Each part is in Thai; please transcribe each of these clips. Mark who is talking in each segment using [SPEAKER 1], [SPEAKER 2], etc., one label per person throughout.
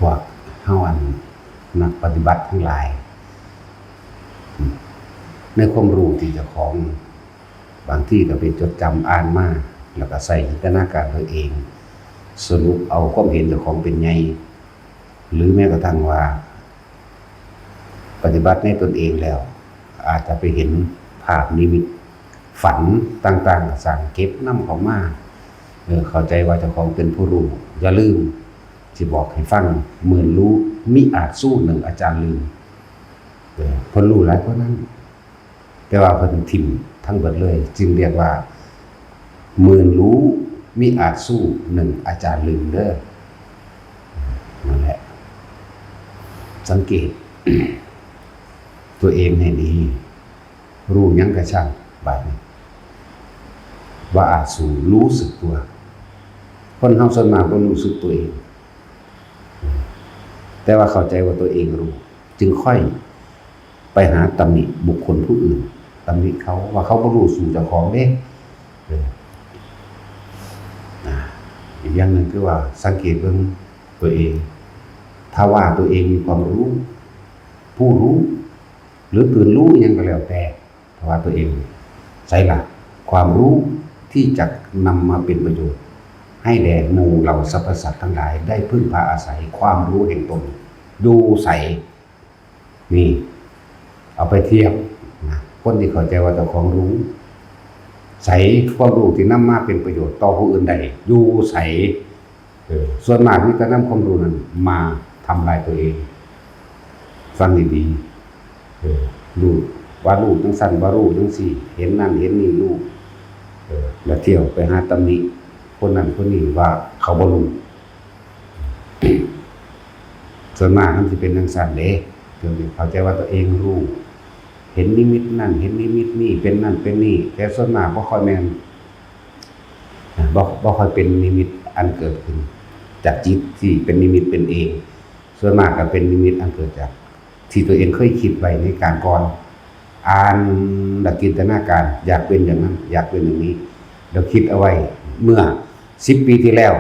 [SPEAKER 1] วกเฮาอันนักปฏิบัติทั้งหลายในความรู้ที่เจ้าของบางที่ก็ไปจดจำอ่านมาแล้วก็ใส่จินตนาการตัวเองสรุปเอาความเห็นเจ้าของเป็นไงหรือแม้กระทั่งว่าปฏิบัติในตนเองแล้วอาจจะไปเห็นภาพนิมิตฝันต่างๆสั่งเก็บนำเข้ามาเข้าใจว่าเจ้าของเป็นผู้รู้อย่าลืมที่บอกให้ฟังเหมือนรู้มิอาจสู้หนึ่งอาจารย์ลืมเพิ่นรู้หลายกว่านั้นแต่ว่าเพิ่นถิ่มทั้งเบิดเลยจึงเรียกว่าหมื่นรู้มิอาจสู้หนึ่งอาจารย์ลืมเด้อนั่นแหละสังเกต ตัวเองให้ดีรู้ยังกระช่างบัดนี้ว่าอาจสู่รู้สึกตัวคนเฮาส่วนมากบ่รู้สึกตัวเองแต่ว่าเข้าใจว่าตัวเองรู้จึงค่อยไปหาตำหนิบุคคลผู้อื่นตำหนิเขาว่าเขาบ่รู้สู่เจ้าของเด้อีกอย่างหนึ่งคือว่าสังเกตเบิ่งตัวเองถ้าว่าตัวเองมีความรู้ผู้รู้หรือตื่นรู้ยังก็แล้วแต่เพราะว่าตัวเองใส่หลักความรู้ที่จะนำมาเป็นประโยชน์ให้แด่หมู่เหล่าสรรพสัตว์ทั้งหลายได้พึ่งพาอาศัยความรู้แห่งตนดูใส่นี่เอาไปเทียบนะคนที่เข้าใจว่าเจ้าของรู้ใส่ความรู้ที่นำมาเป็นประโยชน์ต่อผู้อื่นใดดูใส่ส่วนมากนี่ก็นำความรู้นั้นมาทำลายตัวเองฟังดีๆรู้ว่ารู้จังสั่นว่ารู้จังสี่เห็นนั่นเห็นนี่รู้แล้วเที่ยวไปหาตำหนิคนนั้นคนนี้ว่าเขาบ่รู้ส่วนมากมันสิเป็นจังสั่นเด้เดี๋ยวเข้าใจว่าตัวเองรู้เห็นนิมิตนั่นเห็นนิมิตนี่เป็นนั่นเป็นนี่แต่ส่วนมากบ่ค่อยแม่นบ่ค่อยเป็นนิมิตอันเกิดขึ้นจากจิตที่เป็นนิมิตเป็นเองส่วนมากก็เป็นนิมิตอันเกิดจากที่ตัวเองเคยคิดไว้ในการก่อนอ่านดักจินตนาการอยากเป็นอย่างนั้นอยากเป็นอย่างนี้เราคิดเอาไว้เมื่อ10 ปีที่แล้ว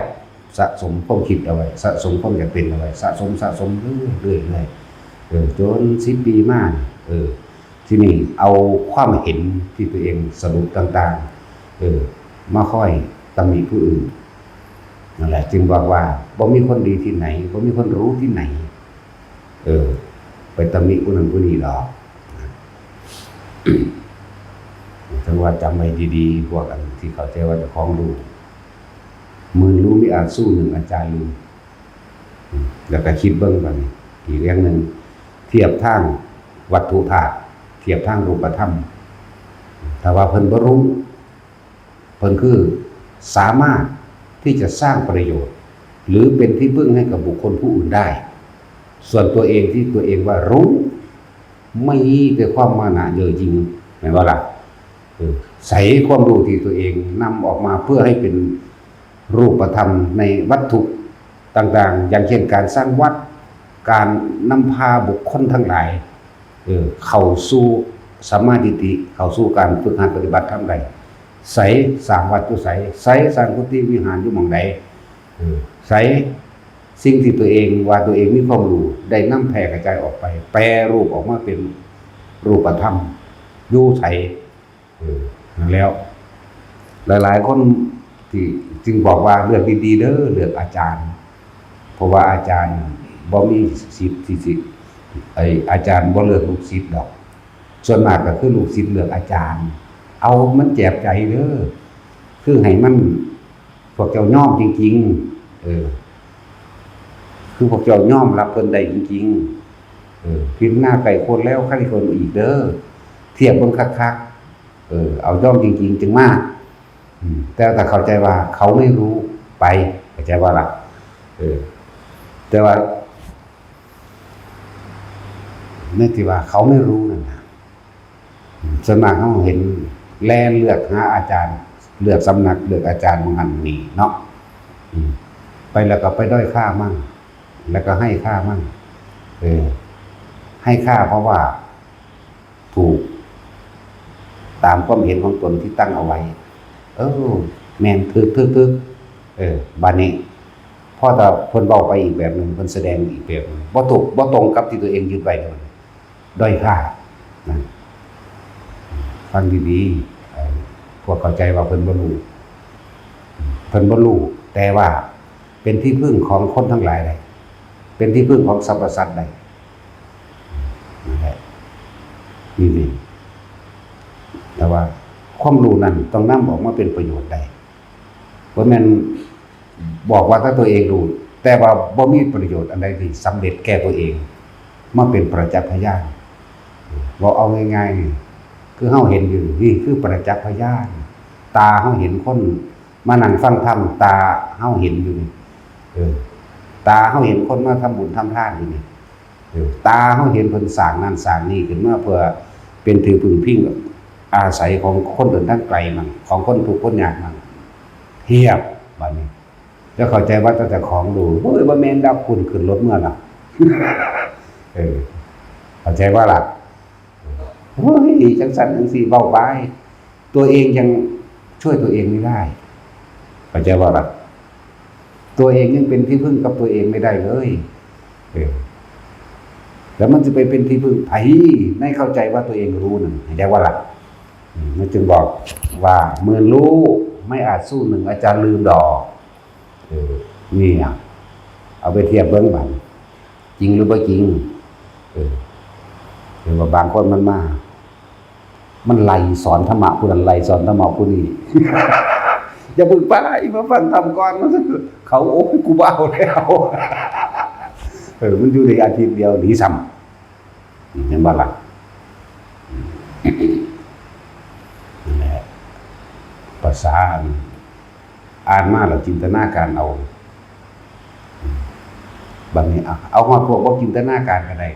[SPEAKER 1] สะสมความคิดเอาไว้สะสมความอยากเป็นเอาไว้สะสมเรื่อยๆจน10 ปีมาที่นี่เอาความเห็นที่ตัวเองสรุปต่างๆมาค่อยตำหนิผู้อื่นนั่นแหละจึงบอกว่าบ่มีคนดีที่ไหนบ่มีคนรู้ที่ไหนไปตำหนิผู้นั้นผู้นี้หรอกถึงว่าจำไว้ดีๆพวกกันที่เข้าใจว่าจะคล้องรู้มือรู้มิอาจสู้หนึ่งอาจารย์ลืมแล้วก็คิดเบิ่งกันอีกเรื่องหนึ่งเทียบทางวัตถุธาตุเทียบทางรูปธรรมถ้าว่าเพิ่นบ่รู้เพิ่นคือสามารถที่จะสร้างประโยชน์หรือเป็นที่พึ่งให้กับบุคคลผู้อื่นได้ส่วนตัวเองที่ตัวเองว่ารู้ไม่แต่ความมานะเยอะจริงแม่นบ่ล่ะใส่ความรู้ที่ตัวเองนำออกมาเพื่อให้เป็นรูปธรรมในวัตถุต่างๆอย่างเช่นการสร้างวัดการนำพาบุคคลทั้งหลายเข้าสู่สัมมาทิฏฐิเข้าสู่การฝึกหัดปฏิบัติธรรมใดใส่สร้างวัดอยู่ใส่สร้างกุฏิวิหารอยู่หม่องใดใส่สิ่งที่ตัวเองว่าตัวเองมีความรู้ได้นำแผ่กระจายออกไปแปรรูปออกมาเป็นรูปธรรมอยู่ใส่แล้วหลายๆคนที่จึงบอกว่าเลือกดีๆเด้อเลือกอาจารย์เพราะว่าอาจารย์บ่มีศิษย์ที่อาจารย์บ่เลือกลูกศิษย์ดอกส่วนมากก็คือลูกศิษย์เลือกอาจารย์เอามันแจบใจเด้อคือให้มันพวกเจ้าย่อมจริงๆคือพวกเจ้าย่อมรับเพิ่นได้จริงๆพิมพ์หน้าไก่คนแล้วใครคนอีกเด้อเทียบเบิ่งคักๆเอาย่อมจริงๆจึงมากแต่ถ้าเข้าใจว่าเขาไม่รู้ไปเข้าใจว่าล่ะแต่ว่าในที่ว่าเขาไม่รู้นั่นนะส่วนมากเขาเห็นแลเลือกหาอาจารย์เลือกสำนักเลือกอาจารย์บางอันนี่เนาะไปแล้วก็ไปด้อยค่ามั่งแล้วก็ให้ค่ามั่งให้ค่าเพราะว่าถูกตามความเห็นของตนที่ตั้งเอาไว้แม่นทึกบานี้พ พอแต่เพิ่นเว้าไปอีกแบบหนึงเพิ่นแสดงอีกแบบหนึงบ่ตรงกับที่ตัวเองยึดไว้เลยด้อยค่านะฟังดีๆพวกเข้าใจว่าเพิ่นบ่รู้แต่ว่าเป็นที่พึ่งของคนทั้งหลายได้เป็นที่พึ่งของสรรพสัตว์ได้นั่นแหละนี่แต่ว่าความรู้นั้นต้องนำออกมาเป็นประโยชน์ได้บ่แม่นบอกว่าถ้าตัวเองรู้แต่ว่าบ่มีประโยชน์อันใดที่สำเร็จแก่ตัวเองมาเป็นประจักษ์พยานบ่เอาง่ายๆนี่คือเฮาเห็นอยู่นี่คือประจักษ์พยานตาเฮาเห็นคนมานั่งฟังธรรมตาเฮาเห็นอยู่นี่ตาเฮาเห็นคนมาทำบุญทำทานอยู่นี่ตาเฮาเห็นเพิ่นสร้างนั่นสร้างนี่ขึ้นมาเพื่อเป็นที่พึ่งพิงอาศัยของคนอื่นทั้งไกลมันของคนทุกข์คนยากมันเทียบบัดนี้แล้วเข้าใจว่าตั้งแต่ของดูโอ้ยบ่แม่นดอกคุณขึ้นรถเมื่อน่ะเข้าใจว่าล่ะโอ้ยจังซั่นจังซี่เว้าไปตัวเองยังช่วยตัวเองไม่ได้เข้าใจว่าล่ะตัวเองยังเป็นที่พึ่งกับตัวเองไม่ได้เลยแล้วมันจะไปเป็นที่พึ่งไผไม่เข้าใจว่าตัวเองรู้นั่นเข้าใจว่าล่ะมันจึงบอกว่าหมื่นรู้ไม่อาจสู้หนึ่งอาจารย์ลืมดอกนี่อ่ะเอาไปเทียบเบิ่งบัดจริงหรือบ่จริงหรือว่าบางคนมันไล่สอนธรรมะผู้นั้นไล่สอนธรรมะผู้นี้ อย่าพึ่งไปมาฟังธรรมก่อนเขาโอ้ยกูบ้าแล้วมันอยู่ในอาทิตย์เดียวหนีซ้ำเห็นบ่ล่ะนั่นแหละภาษาอ่านมาแล้วจินตนาการเอาบางนี้เอามาพวกบ่จินตนาการก็ได้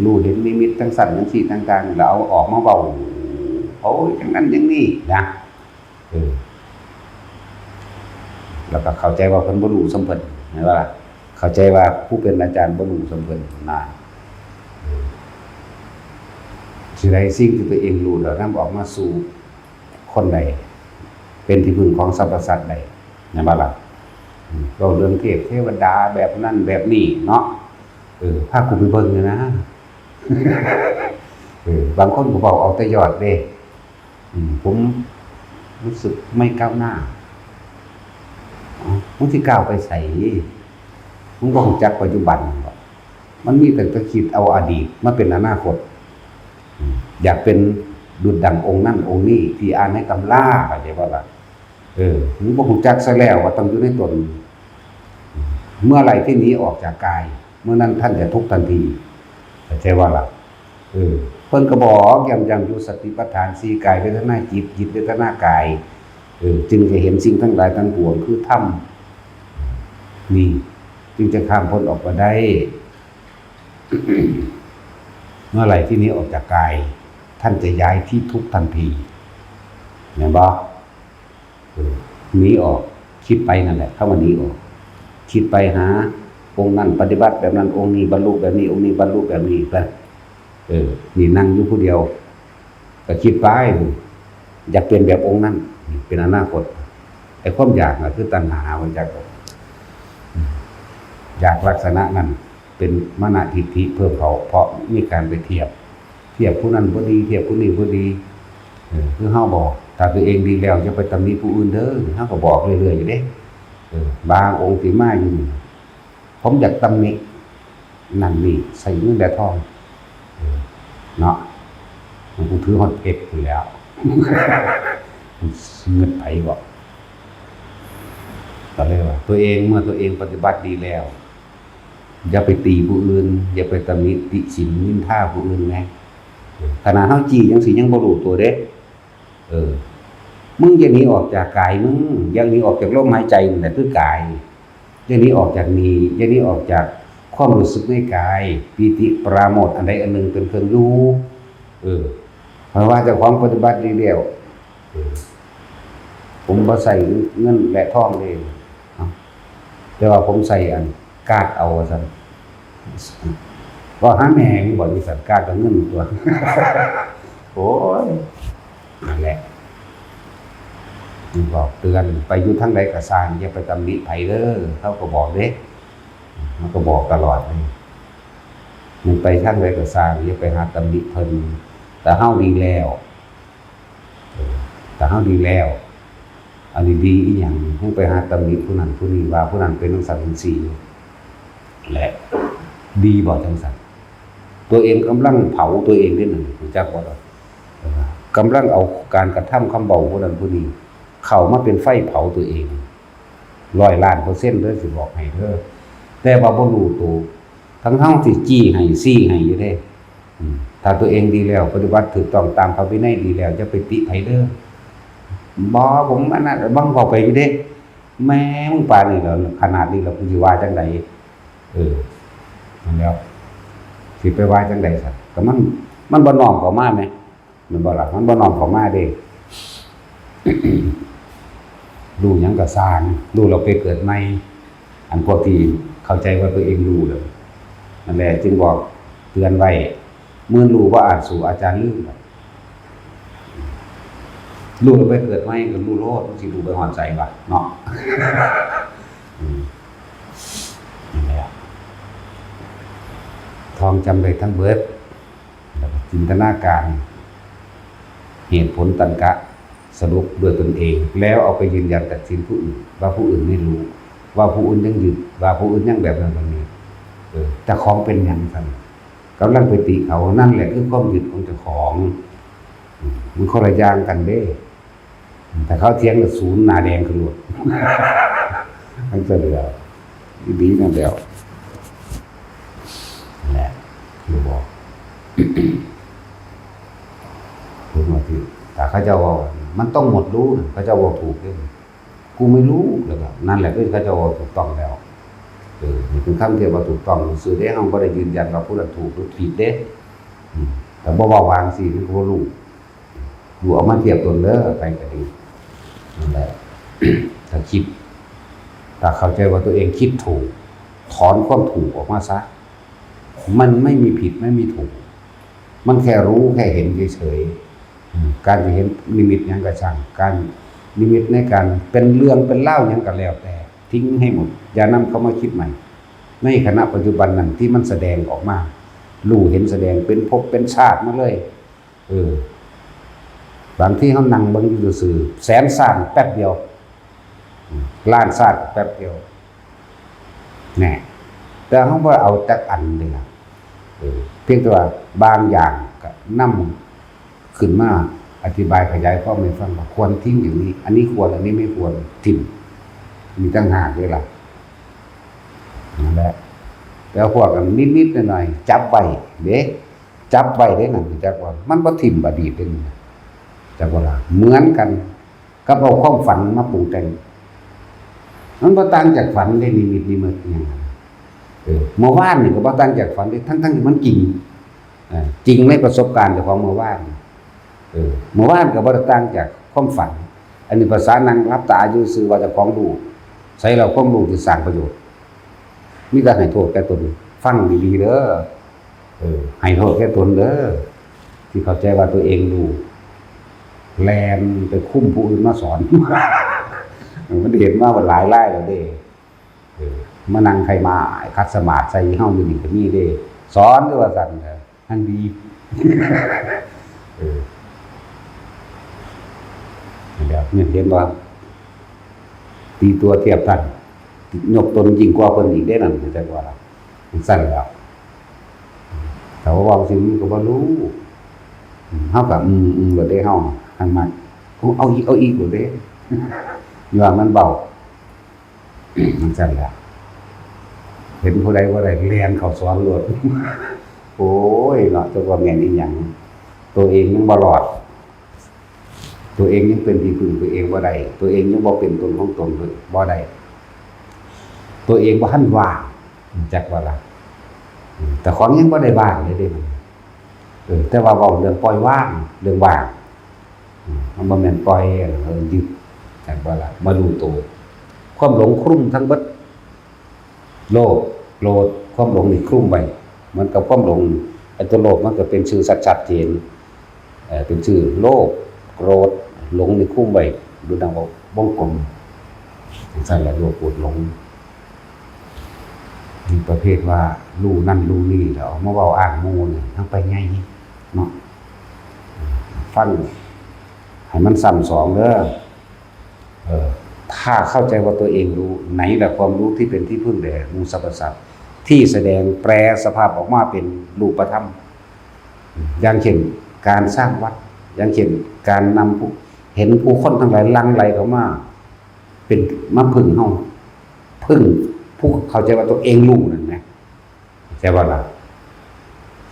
[SPEAKER 1] รู้เห็นนิมิตทั้งสั่นทั้งสีต่างๆแล้วเอาออกมาเว้าโอ้ยอย่างนั้นอย่างนี้นะแล้วก็เข้าใจว่าเพิ่นบ่รู้สมเพิ่นเห็นบ่ล่ะเข้าใจว่าผู้เป็นอาจารย์บ่รู้สมเพิ่นนะสิได้สิ่งที่ตัวเองรู้แล้วนำออกมาสู่คนใดเป็นที่พึ่งของสรรพสัตว์ใดเห็นบ่ล่ะเราเรื่องเทวดาแบบนั้นแบบนี้เนาะพากูไปเบิ่งเลยนะบางคนก็บอกเอาแต่ยอดเด้ผมรู้สึกไม่ก้าวหน้ามึงสิก้าวไปไสมึงบ่รู้จักปัจจุบันมันมีแต่คิดเอาอดีตมาเป็นอนาคตอยากเป็นดุจดั่งองค์นั่นองค์นี้ที่อ่านในตำราเข้าใจบ่ล่ะมึงบ่รู้จักซะแล้วว่าต้องอยู่ในตนเมื่อไหร่ที่หนีออกจากกายเมื่อนั้นท่านจะทุกข์ทันทีเข้าใจว่าล่ะเพิ่นก็บอกยังอยู่สติปัฏฐาน4กายเวทนาจิตจิตเวทนากายจึงจะเห็นสิ่งทั้งหลายทั้งปวงคือธรรมนี่จึงจะข้ามพ้นออกมาได้ เมื่อไหร่ที่นี้ออกจากกายท่านจะย้ายที่ทุกข์ทันทีเห็นบ่หนีออกคิดไปนั่นแหละเข้ามาหนีออกคิดไปหาองค์นั้นปฏิบัติแบบนั้นองค์นี้บรรลุแบบนี้องค์นี้บรรลุแบบนี้ไปนี่นั่งอยู่ผู้เดียวก็คิดไปอยากเป็นแบบองค์นั้นเป็นอนาคตไอ้ความอยากน่ะคือตัณหามันอยากลักษณะนั้นเป็นมนทิฏฐิเพิ่มเขาเพราะมีการไปเทียบผู้นั้นบ่ดีเทียบผู้นี้บ่ดีคือเฮาบอกถ้าตัวเองดีแล้วจะไปตำหนิผู้อื่นเด้อเฮาก็บอกเรื่อยๆอยู่เด้บางองค์สิมาอยู่ผมอยากตำหนินั่นนี่ใส่เงินแต่ทองเนาะกูถือฮอดเพชรอยู่แล้วเงินไผบอกก็เลยว่าตัวเองเมื่อตัวเองปฏิบัติดีแล้วอย่าไปตีผู้อื่นอย่าไปตำหนิติฉินนินทาผู้อื่นแม้ขณะเฮาจี้จังสิยังบ่รู้ตัวเด้มึงอย่าหนีออกจากกายมึงอย่าหนีออกจากลมหายใจนั่นแหละคือกายอย่าหนีออกจากนี้อย่าหนีออกจากความรู้สึกในกายปีติปราโมทย์อันใดอันหนึ่งเป็นเครื่องรู้เพราะว่าเจ้าของปฏิบัติดีแล้วผมบ่ใส่เงินและทองเลยแต่ว่าผมใส่อันกาดเอาซั่นก็หาแม่งบ่มีสัตว์กาดกับเงินตัวโอ้ยนั่นแหละ บอกเตือนไปอยู่ทางใดก็สร้างอย่าไปตำหนิไผเด้อเขาก็บอกเด้มันก็บอกตลอดเลยมันไปทางใดก็สร้างอย่าไปหาตำหนิเพิ่นแต่เฮาดีแล้วแต่เฮาดีแล้วอันนี้ดีอีหยังให้ไปหาตำหนิผู้นั้นผู้นี้ว่าผู้นั้นเป็นจังซั่นจังซี่และดีบ่จังซั่นตัวเองกำลังเผาตัวเองได้นั่นรู้จักบ่ดอกกำลังเอาการกระทำคำเว้าผู้นั้นผู้นี้เข้ามาเป็นไฟเผาตัวเอง100%เด้อสิบอกให้เด้อแต่ว่าบ่รู้ตัวทั้งที่จี้ให้ซี่ให้อยู่เด้ถ้าตัวเองดีแล้วปฏิบัติถูกต้องตามพระวินัยดีแล้วจะไปติไผเด้อบ่ผมอันนั้นบังบอกไปอยู่เด้แม่มึงปานนี้แล้วขนาดนี้แล้วกูสิว่าจังไดนั่นแล้วสิไปว่าจังได๋ซั่นก็มันบ่น้อมเข้ามาแม่มันบ่ล่ะมันบ่น้อมเข้ามาเด้ รู้หยังก็สร้างรู้เราไปเกิดใหม่อันพวกที่เข้าใจว่าตัวเองรู้แล้วนั่นแหละจึงบอกเตือนไว้เมื่อรู้ว่าอาจสู่อาจารย์ลืมรู้เราไปเกิดใหม่ก็รู้โลดสิรู้ไปหอดใจว่าเนาะนั่นแหละทองจำได้ทั้งเบิดแล้วก็จินตนาการเหตุผลตรรกะสรุปด้วยตนเองแล้วเอาไปยืนยันตัดสินผู้อื่นว่าผู้อื่นไม่รู้ว่าผู้อื่นยังยึดว่าผู้อื่นยังแบบนั้นแบบนี้แต่ของเป็นอย่างนั้นกำลังไปติเขานั่นแหละคือความยึดของเจ้าของมันคนละอย่างกันเด้แต่เขาเถียงกับศูนย์หน้าแดงขึ้นหมดมันจะเหลือดีนั่นแล้วแหละคือบอกพูดมาที่แต่เขาจะว่ามันต้องหมดรู้เขาจะว่าถูกด้วยกูไม่รู้แล้วก็นั่นแหละคือเขาจะว่าถูกต้องแล้วนี่เป็นคำเทียบว่าถูกต้องสื่อได้เขาก็ได้ยืนยันว่าผู้นั้นถูกหรือผิดเด้แต่บ่าวางสิมันก็บ่รู้ดูเอามาเทียบตนเด้อไปก็ดีนั่นแหละถ้าคิดถ้าเข้าใจว่าตัวเองคิดถูกถอนความถูกออกมาซะมันไม่มีผิดไม่มีถูกมันแค่รู้แค่เห็นเฉยๆการจะเห็นนิมิตยังกระช่างการนิมิตในการเป็นเรื่องเป็นเล่ายังก็แล้วแต่ทิ้งให้หมดอย่านำเข้ามาคิดใหม่ในขณะปัจจุบันนั้นที่มันแสดงออกมารู้เห็นแสดงเป็นภพเป็นชาติมาเลยบางที่เขานั่งเบิ่งอยู่ซื่อแสนชาติแป๊บเดียวล้านชาติแป๊บเดียวแน่แต่เขาบ่เอาจักอันเด้ล่ะเพียงแต่ว่าบางอย่างก็นำขึ้นมาอธิบายขยายความให้ฟังว่าควรทิ้งอย่างนี้อันนี้ควรอันนี้ไม่ควรทิ้งมีตั้งหากด้วยล่ะนั่นแหละแล้วพวกกันนิดๆหน่อยๆจับไว้เด้จับไว้ได้นั่นจักว่ามันบ่ทิ่มบ่ดีดเป็นจักว่าล่ะเหมือนกันกับเอาความฝันมาปรุงแต่งมันบ่ต่างจากฝันได้นิมิตนิมิตอย่างนั้นเมื่อวานนี่ก็บ่ต่างจากฝันได้ทั้งที่มันจริงจริงในประสบการณ์เจ้าของเมื่อวานเมื่อวานก็บ่ได้ต่างจากความฝันอันนี้ภาษานั่งรับตาอยู่ซื่อว่าเจ้าของรู้ใช้เราความรู้ที่สร้างประโยชน์มีแต่ให้โทษแก่ตนฟังดีๆเด้อให้โทษแก่ตนเด้อที่เข้าใจว่าตัวเองรู้แลนไปคุ้มผู้อื่นมาสอนมันเห็นมาว่าหลายไล่แล้วเด้มานั่งใครมาคัดสมาธิใส่เฮาอยู่นี่ก็มีเด้สอนด้วยว่าซั่นทั้งดีแบบนี้เห็นว่าตีตัวเทียบกันยกตนยิ่งกว่าคนอีกได้นั่นแต่ว่ามันสั้นแล้วแต่ว่าสิ่งนี้ก็บ่รู้เฮาก็บ่ได้เฮาทางมันเอาอีกบ่ได้อยู่ว่ามันเบามันสั้นแล้วเห็นผู้ใดว่าได้เรียนเข้าสอนโลดโอ้ยเนาะจักว่าแม่นอีหยังตัวเองยังบ่รอดตัวเองยังเป็นที่พึ่งตัวเองบ่ได้ตัวเองยังบ่เป็นตนของตนเลยบ่ได้ตัวเองบ่ทันว่างจักว่าล่ะแต่ของยังบ่ได้ว่างเลยเด้มันแต่ว่าเว้าเรื่องปล่อยว่างเรื่องว่างมันบ่แม่นปล่อยยึดจักว่าล่ะมารู้ตัวความหลงคลุ้มทั้งเบิดโลภโกรธความหลงนี่คลุ้มไว้มันกับความหลงไอ้ตัวโลภมันก็เป็นชื่อชัดๆเจนเป็นชื่อโลภโกรธหลงนี่คลุ้มไว้ดูดังว่า วงกลมสั่นแหละโลภโกรธหลงมีประเภทว่ารู้นั่นรู้นี่แล้วมาเว้าอ้างหมู่นี่ทั้งไปไงเนาะฟังให้มันซ้ำสองเด้อถ้าเข้าใจว่าตัวเองรู้ไหนแหละความรู้ที่เป็นที่พึ่งแด่หมู่สรรพสัตว์ที่แสดงแปลสภาพออกมาเป็นรูปธรรมอย่างเช่นการสร้างวัดอย่างเช่นการนำเห็นผู้คนทั้งหลายลังไหลเข้ามาเป็นมาพึ่งเฮาพึ่งผู้เข้าใจว่าตัวเองรู้นั่นนะใช่ว่าล่ะ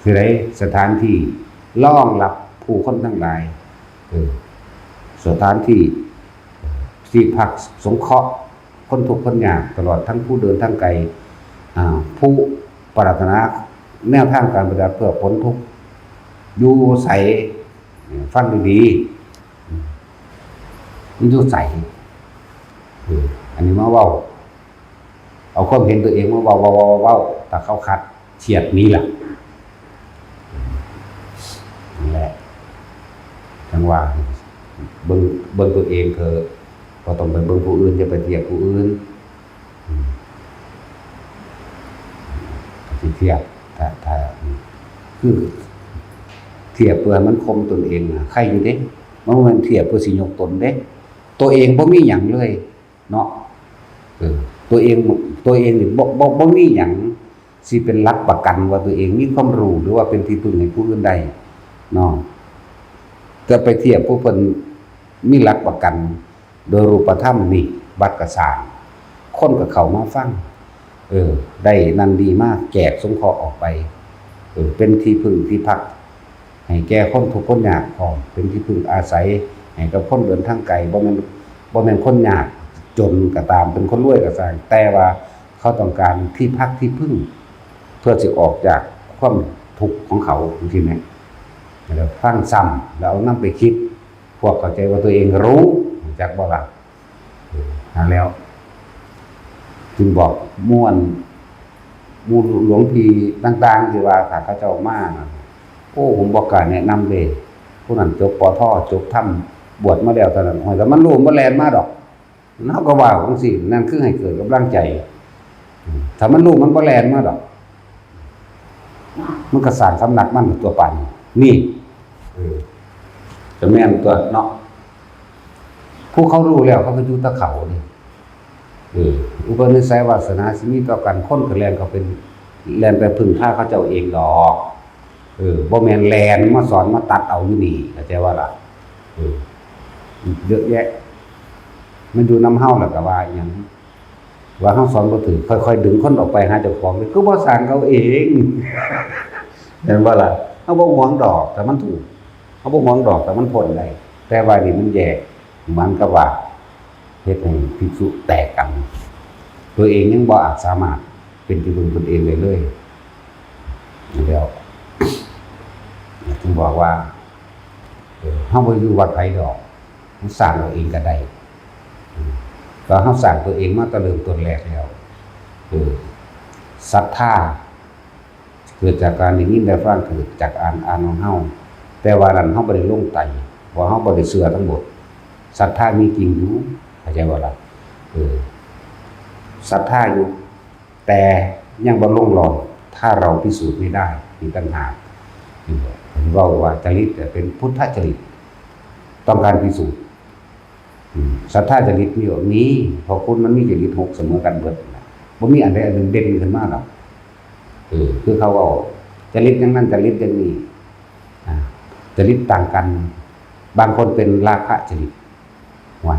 [SPEAKER 1] คือได้สถานที่รองรับผู้คนทั้งหลายสถานที่พักสงเคราะห์คนทุกข์คนยากตลอดทั้งผู้เดินทางไกลผู้ปรารถนาแนวทางการปฏิบัติเพื่อพ้นทุกข์อยู่ใสฟังดีๆมันอยู่ใสอันนี้มาเว้าเอาความเห็นตัวเองมาเว้าแต่เขาคัดเฉียดนี้แหละนั่นแหละทั้งว่าเบิ่งตัวเองเธอพอต้องไปเบิ่งผู้อื่นจะไปเทียบผู้อื่นที่เทียบถ้าคือเทียบเพื่อมันคมตนเองใครอยู่เด้มันเทียบเพื่อสิยกตนเด้ตัวเองบ่มีหยังเลยเนาะตัวเองนี่บ่มีหยังสิเป็นหลักประกันว่าตัวเองมีความรู้หรือว่าเป็นที่พึ่งให้ผู้อื่นได้เนาะจะไปเทียบผู้เพิ่นมีหลักประกันโดยรูปธรรมนี่บัดกระสางคนกับเขามาฟังได้นั่นดีมากแจกสงเคราะห์ออกไปเป็นที่พึ่งที่พักให้แก่คนทุกข์คนยากพร้อมเป็นที่พึ่งอาศัยให้กับคนเดินทางไกลบ่แม่นคนยากจนก็ตามเป็นคนรวยก็ตามแต่ว่าเขาต้องการที่พักที่พึ่งเพื่อสิออกจากความทุกข์ของเขาจริงๆนะแล้วฟังซ้ำแล้วเอานำไปคิดพวกเข้าใจว่าตัวเองรู้จากบ่ล่ะแล้วจึงบอกม่วนหมู่หลวงพี่ต่างๆที่ว่าถ้าเขาเจ้ามาผมบอกการแนะนำเลยผู้นั้นจบปทจบธรรมบวชมาแล้วเท่านั้นแต่มันรู้บ่แล่นมาดอกเฮาก็ว่าจังซี่นั่นคือให้เกิดกำลังใจถ้ามันรู้มันบ่แล่นมาดอกมันก็สร้างสำนักมันตัวปันนี่จะแม่นตัวเนาะผู้เขารู้แล้วเขาก็อยู่ตะเขานี่อุปนิสัยวาสนาสิมีต่อกันคนก็แล่นเขาเป็นแล่นไปพึ่งพาเขาเจ้าเองดอกบ่แม่นแล่นมาสอนมาตัดเอาอยู่นี่เข้าใจว่าล่ะเยอะแยะมันอยู่นำเฮาแล้วก็ว่าหยังว่าเฮาสอนบ่ถูกค่อยๆดึงคนออกไปหาเจ้าของนี่คือบ่สร้างเขาเองเห็นบ่ล่ะเฮาบ่หวงดอกแต่มันถูกเฮาบ่หวงดอกแต่มันพ้นได้แต่ว่านี่มันแย่มันก็ว่าเฮ็ดให้ภิกษุแตกกันตัวเองยังบ่อาจสามารถเป็นที่พึ่งตนเองได้เลยแล้วจึงบอกว่าเฮาบ่อยู่วัดไผดอกเฮาสร้างเอาเองก็ได้ก็เฮาสร้างตัวเองมาแต่เริ่มต้นแรกแล้วศรัทธาเกิดจากการได้ยินได้ฟังเกิดจากอ่านของเฮาแต่ว่านั้นเฮาบ่ได้ลงไต่ว่าเฮาบ่ได้เชื่อทั้งหมดศรัทธามีจริงอยู่เข้าใจบ่ล่ะศรัทธาอยู่แต่ยังบ่ลงหลอดถ้าเราพิสูจน์ไม่ได้มีปัญหาผมว่าจริตเป็นพุทธจริตต้องการพิสูจน์ศรัทธาจริตมีแบบนี้เพราะคุณมันมีจริต6เสมอกันเบิดบ่มีอันใดอันหนึ่งเด่นขึ้นมาหรอกคือเขาเอาจริตอย่างนั้นจริตอย่างนี้จริตต่างกันบางคนเป็นราคะจริตว่า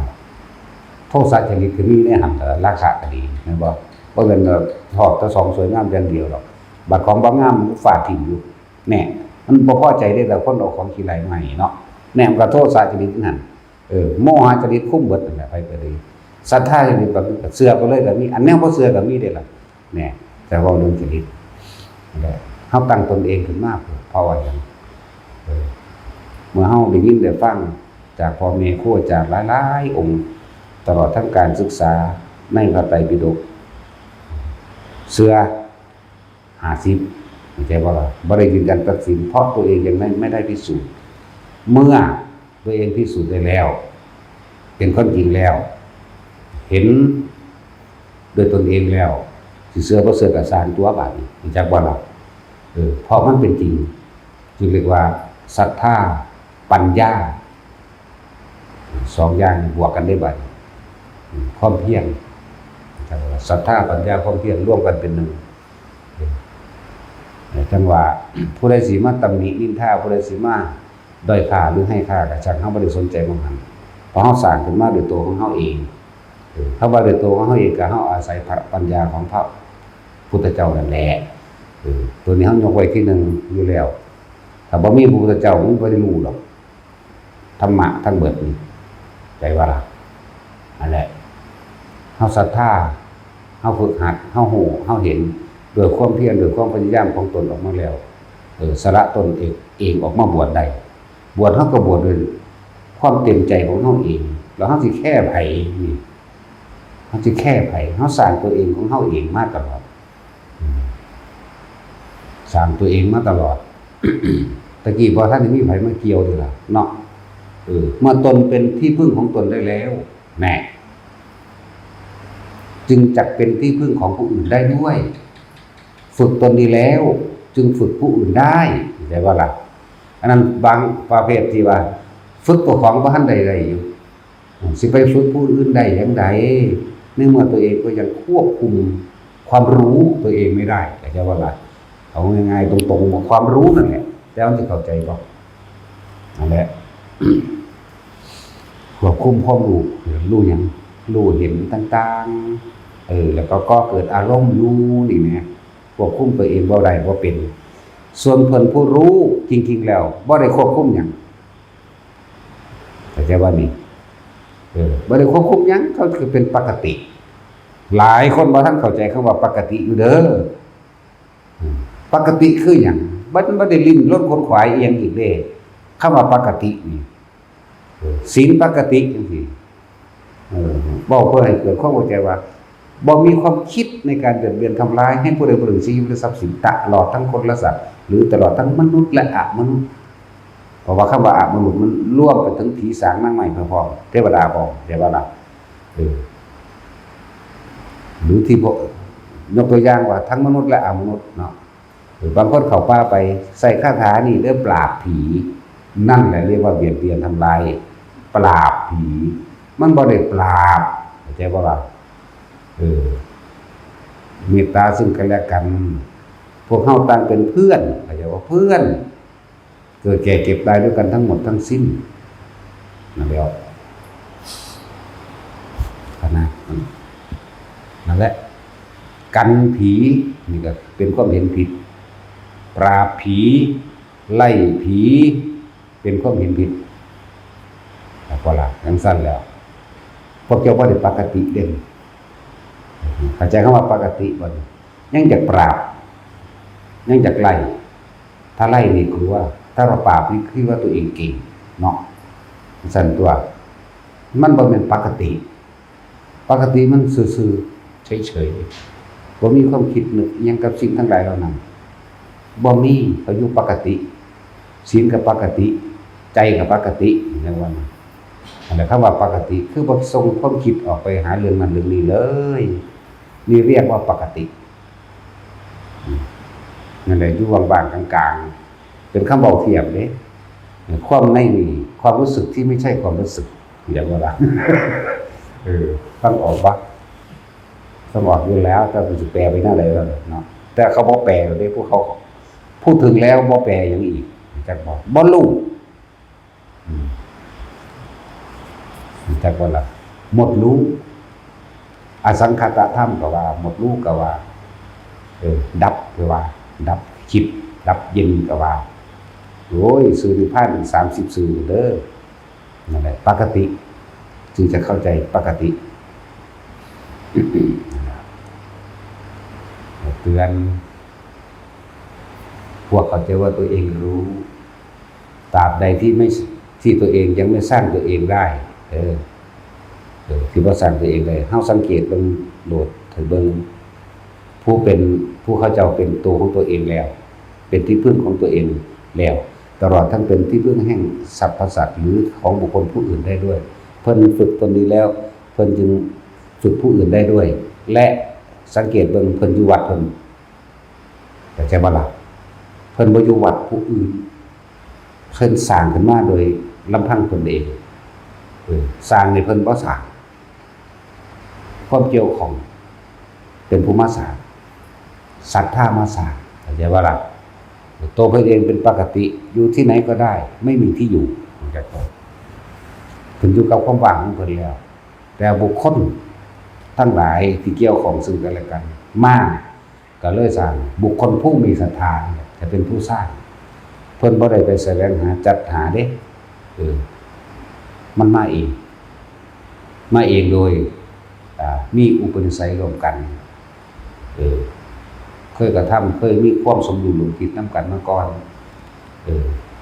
[SPEAKER 1] โทสะจริตคือมีในหันราคะก็ดีแม่นบ่บ่เป็นชอบแต่สองสวยงามอย่างเดียวหรอกบัดของบ่งามมันฟาดทิ้งอยู่แน่มันบ่พอใจได้แต่คนเอาของขี้ไหลใหม่เนาะแน่มันก็โทษสะจริตนั่นโมหะจริตคุ้มเบิดนั่นแหละไปก็ดีศรัทธาจริตก็เชื่อไปเลยก็มีอันแนวบ่เชื่อก็มีได้ล่ะแน่แต่ว่าเรื่องจริตเฮาตั้งตนเองขึ้นมาเพราะว่าหยังเมื่อเฮาได้ยินได้ฟังจากพ่อแม่ครูอาจารย์หลายๆองค์ตลอดทั้งการศึกษาในพระไตรปิฎกเชื่อ50เข้าใจบ่ล่ะบ่ได้ยืนยันตัดสินเพราะตัวเองยังไม่ได้พิสูจน์เมื่อตัวเองพิสูจน์ได้แล้ว เป็นคนจริงแล้ว เห็นโดยตนเองแล้วสิเสื้อบ่เสื้อกับสารตัวบาดนี้จักบ่ล่ะเพราะมันเป็นจริงจึงเรียกว่าศรัทธาปัญญาสองอย่างบวกกันได้บัดความเพียรศรัทธาปัญญาความเพียรร่วมกันเป็นหนึ่งจังว่าผู้ใดสิมาตำหนินินทาผู้ใดสิมาด้อยค่าหรือให้ค่าก็ช่างเฮาบ่ได้สนใจมันหั่นเพราะเฮาสร้างขึ้นมาด้วยตัวของเฮาเองถ้าว่าด้วยตัวของเฮาเองก็เฮาอาศัยปัญญาของพระพุทธเจ้านั่นแหละตัวนี้เฮายกไว้ที่หนึ่งอยู่แล้วถ้าบ่มีพระพุทธเจ้ามันบ่ได้รู้หรอกธรรมะทั้งเบิดนี่ใจว่าล่ะนั่นแหละเฮาศรัทธาเฮาฝึกหัดเฮาฮู้เฮาเห็นด้วยความเพียรด้วยความพยายามของตนออกมาแล้วสละตนเองออกมาบวชได้บวชเฮาก็บวชด้วยความเต็มใจของเฮาเองแล้วเฮาสิแค่ไผนี่เฮาสิแค่ไผเฮาสร้างตัวเองของเฮาเองมาตลอดสร้างตัวเองมาตลอด ตะกี้พอท่านมีไผมาเกี่ยวนี่ล่ะเนาะเมื่อตนเป็นที่พึ่งของตนได้แล้วแน่จึงจักเป็นที่พึ่งของผู้อื่นได้ด้วยฝึกตนดีแล้วจึงฝึกผู้อื่นได้ใช่ว่าล่ะอันนั้นบางประเภทที่ว่าฝึกตัวของบ่ทันได้อยู่สิไปฝึกผู้อื่นได้อย่างใดในเมื่อตัวเองก็ยังควบคุมความรู้ตัวเองไม่ได้ใช่ว่าล่ะเอาง่ายๆตรงๆความรู้นั่นแหละแต่มันจะเข้าใจบ่นั่นแหละควบคุมความรู้หยังรู้เห็นต่างๆแล้วก็เกิดอารมณ์รู้นี่แหละควบคุมตัวเองบ่ได้บ่เป็นส่วนเพิ่นผู้รู้จริงๆแล้วบ่ได้ควบคุมหยังเข้าใจว่านี่บ่ได้ควบคุมหยังเขาคือเป็นปกติหลายคนบ่ทันเข้าใจคำว่าปกติอยู่เด้อปกติคือหยังบ่ได้ลิ้นรถคนขวายเอียงอีกเด้คำว่าปกตินี่ศีลปกติจังซี่บอกเพื่อให้เกิดความเข้าใจว่าบ่มีความคิดในการเบียดเบียนทำร้ายให้ผู้ใดผู้หนึ่งชีวิตหรือทรัพย์สินตลอดทั้งคนและสัตว์หรือตลอดทั้งมนุษย์และอมนุษย์เพราะว่าคำว่าอมนุษย์มันร่วมไปถึงผีสางนางไม้พร้อมเทวดาพร้อมเทวดาหรือที่ยกตัวอย่างว่าทั้งมนุษย์และอมนุษย์เนาะหรือบางคนเข้าป่าไปใส่คาถานี่เด้อปราบผีนั่นแหละเรียกว่าเบียดเบียนทำลายปราบผีมันบ่ได้ปราบเข้าใจบ่ล่ะเมตตาซึ่งกันและกันพวกเฮาต่างเป็นเพื่อนเข้าใจว่าเพื่อนเกิดแก่เก็บตายด้วยกันทั้งหมดทั้งสิ้นนั่นแล้วนั่นแหละกันผีนี่ก็เป็นความเห็นผิดปราบผีไล่ผีเป็นความเห็นผิดแล้วก็ล่ะจังซั่นแล้วพวกเจ้าบ่ได้ปกติเด่นเข้าใจคำว่าปกติบ่ยังจักปราบยังจักไล่ถ้าไล่นี่คือว่าถ้าเราปราบนี่คือว่าตัวเองเก่งเนาะสั่นตัวมันบ่แม่นปกติมันซื่อๆเฉยๆบ่มีความคิดนึกอิหยังกับสิ่งทั้งหลายเหล่านั้นบ่มีเขาอยู่ปกติศีลก็ปกติใจก็ปกติอย่างว่าอะไรคำว่าปกติคือบ่ส่งความคิดออกไปหาเรื่องนั้นเรื่องนี้เลยนี่เรียกว่าปกตินั่นแหละอยู่บางๆกลางๆเป็นคำเบาเทียบเด้ความในนี่ความรู้สึกที่ไม่ใช่ความรู้สึกอย่างว่าล่ะต้องออกว่าต้องออกอยู่แล้วแต่มันจะแปลไปหน้าอะไรแล้วเนาะแต่เขาบ่แปลเด้พวกเขาพูดถึงแล้วบ่แปลอย่างอีกจักบอกบ่รู้จักว่าล่ะหมดรู้อสังขตธรรมก็ว่าหมดรู้ก็ว่าดับก็ว่าดับคิดดับเย็นก็ว่าโอ้ยสื่อนิพพาน30สื่อเด้อนั่นแหละปกติจึงจะเข้าใจปกติเตือนพวกเข้าใจว่าตัวเองรู้ตราบใดที่ตัวเองยังไม่สร้างตัวเองได้คือว่าสร้างตัวเองเลยเฮาสังเกตเบิ่งโดดถึงเบิ่งผู้เขาเจ้าเป็นตัวของตัวเองแล้วเป็นที่พึ่งของตัวเองแล้วตลอดทั้งเป็นที่พึ่งแห่งสรรพสัตว์หรือของบุคคลผู้อื่นได้ด้วยพ พิ่นฝึกตนนี้แล้วเพิ่นจึงฝึกผู้อื่นได้ด้วยและสังเกตเบิ่งเพิ่นอยู่วัดเพิ่นแต่ใจบ่ล่ะเพิ่นบ่อยู่วัดผู้อื่นเพิ่นสร้างขึ้นมาโดยลำพังตนเองสร้างนี่เพิ่นบ่สร้างความเกี่ยวของเป็นผู้มาสร้างศรัทธามาสร้างเข้าใจบ่ล่ะตัวเพิ่นเองเป็นปกติอยู่ที่ไหนก็ได้ไม่มีที่อยู่ของจักรเพิ่นอยู่กับความว่างของเพิ่นแล้วแต่บุคคลทั้งหลายที่เกี่ยวของซึ่งกันและกันมากก็เลยสร้างบุคคลผู้มีศรัทธาจะเป็นผู้สร้างเพิ่นบ่ได้ไปแสวงหาจัดหาเด้มันมาเองโดยมีอุปนิสัยรวมกันเคยกระทำเคยมีความสมดุลร่วมคิดนำกันมาก่อน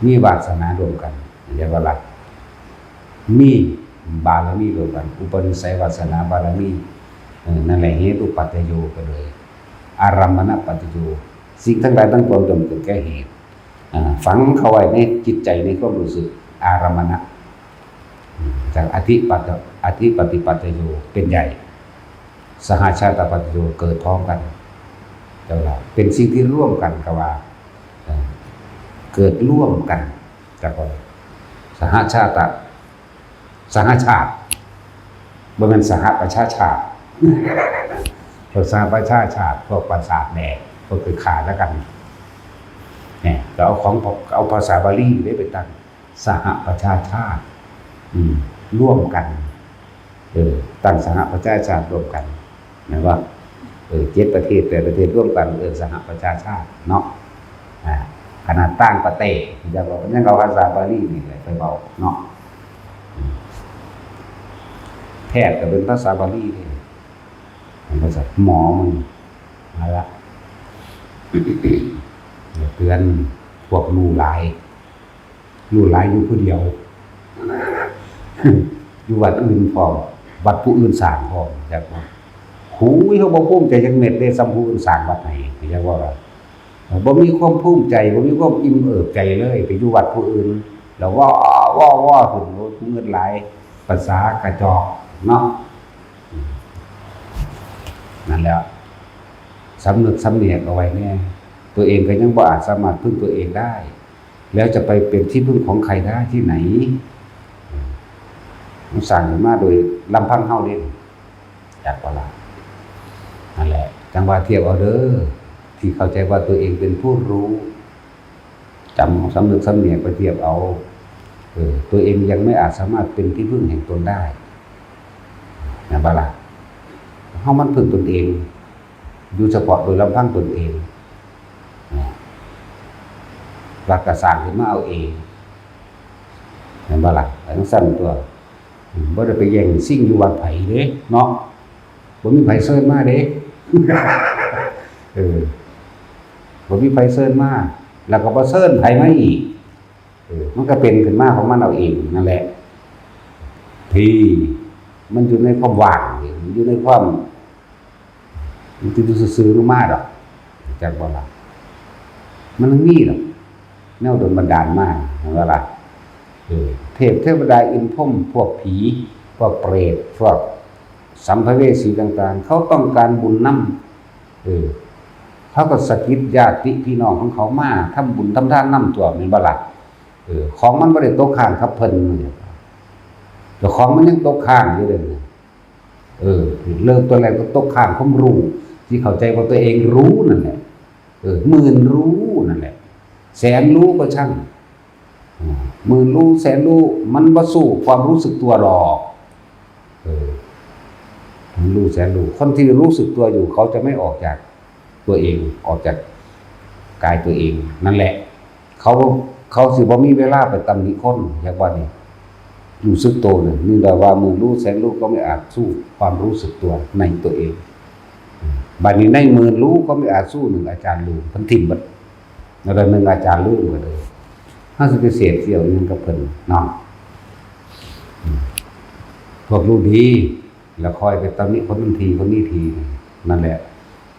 [SPEAKER 1] มีวาสนารวมกันเรียกว่าหลักมีบารมีรวมกันอุปนิสัยวาสนาบารมีนั่นแหละเหตุปัจจโยก็เลยอารัมมณปัจจโยสิ่งทั้งหลายทั้งปวงย่อมเกิดแก่เหตุฝังเข้าไว้ในจิตใจในความรู้สึกอารัมมณะจากอธิปฏิปัจจโยเป็นใหญ่สหชาตปัจจโยเกิดพร้อมกันเจ้าเราเป็นสิ่งที่ร่วมกันกับว่าเกิดร่วมกันจากว่าสหชาติบ่แม่นสหประชาชาติพวกสหประชาชาติพวกประสาทแดกพวกคือขาดแล้วกันเนี่ยเราเอาภาษาบาลีได้ไปตั้งสหประชาชาติร่วมกันตั้งสหประชาชาติร่วมกันหมายว่า7 ประเทศ8 ประเทศร่วมกันสหประชาชาติเนาะขนาดตั้งประเทศจะบอกยังเอาภาษาบาลีนี่แหละไปบอกเนาะแพทย์ก็เป็นภาษาบาลีนี่ภาษาหมอมันอะไรละเตือนพวกรู้หลายอยู่ผู้เดียวอยู่วัดอื่นพอวัดผู้อื่นสร้างพอจากว่าหูยเขาบ่ภูมิใจจังเม็ดได้ซ้ำผู้อื่นสร้างวัดไหนเรียกว่าบ่มีความภูมิใจบ่มีความอิ่มเอิบใจเลยไปอยู่วัดผู้อื่นแล้วว่าขึ้นเงินหลายภาษากระจอกเนาะนั่นแหละสำนึกสำเนียกเอาไว้แน่ตัวเองก็ยังบ่อาจสามารถพึ่งตัวเองได้แล้วจะไปเป็นที่พึ่งของใครได้ที่ไหนมันสร้างขึ้นมาโดยลำพังเฮาเด้จากว่าล่ะนั่นแหละจังว่าเทียบเอาเด้อที่เข้าใจว่าตัวเองเป็นผู้รู้จำสำนึกสำเนียกไปเทียบเอาตัวเองยังไม่อาจสามารถเป็นที่พึ่งแห่งตนได้นะบ่ล่ะเฮามันพึ่งตนเองอยู่เฉพาะโดยลำพังตนเองรักกระสร้างขึ้นมาเอาเองเห็นบ่ล่ะทั้งสั้นตัวบ่ได้ไปแย่งสิ่งอยู่วัดไผเด้เนาะบ่มีไผเชิญมาเด้บ่มีไผเชิญมาแล้วก็บ่เชิญไผมาอีกมันก็เป็นขึ้นมาของมันเอาเองนั่นแหละที่มันอยู่ในความว่างอยู่ในความมันสิซื่อๆมาดอกจักบ่ล่ะมันมีดอกแนวโดนบันดาลมาเห็นบ่ล่ะเทวดาอินพรหมพวกผีพวกเปรตพวกสัมภเวสีต่างๆเขาต้องการบุญนำเขาก็สะกิดญาติพี่น้องของเขามาทำบุญทำทานนำตัวแม่นบ่ล่ะของมันบ่ได้ตกค้างกับเพิ่นแต่ของมันยังตกค้างอยู่เด้เริ่มตัวแรกก็ตกค้างความรู้ที่เข้าใจว่าตัวเองรู้นั่นแหละหมื่นรู้นั่นแหละแสนรู้ก็ช่างหมื่นรู้แสนรู้มันบ่สู้ความรู้สึกตัวหรอกรู้แสนรู้คนที่รู้สึกตัวอยู่เขาจะไม่ออกจากตัวเองออกจากกายตัวเองนั่นแหละเขาสิบ่มีเวลาไปตำหนิคนอย่างว่านี่รู้สึกตัวน่ะนี่แปลว่าหมื่นรู้แสนรู้ก็ไม่อาจสู้ความรู้สึกตัวในตัวเองบัดนี้ในหมื่นรู้ก็ไม่อาจสู้1อาจารย์รู้เพิ่นทิ่มบัดแล้ว1อาจารย์รู้ก็เลย50ไปเศษเสี่ยวนึงกับเพิ่นเนาะพวกรู้ดีแล้วคอยไปตำหนิคนนั้นทีคนนี้ทีนั่นแหละ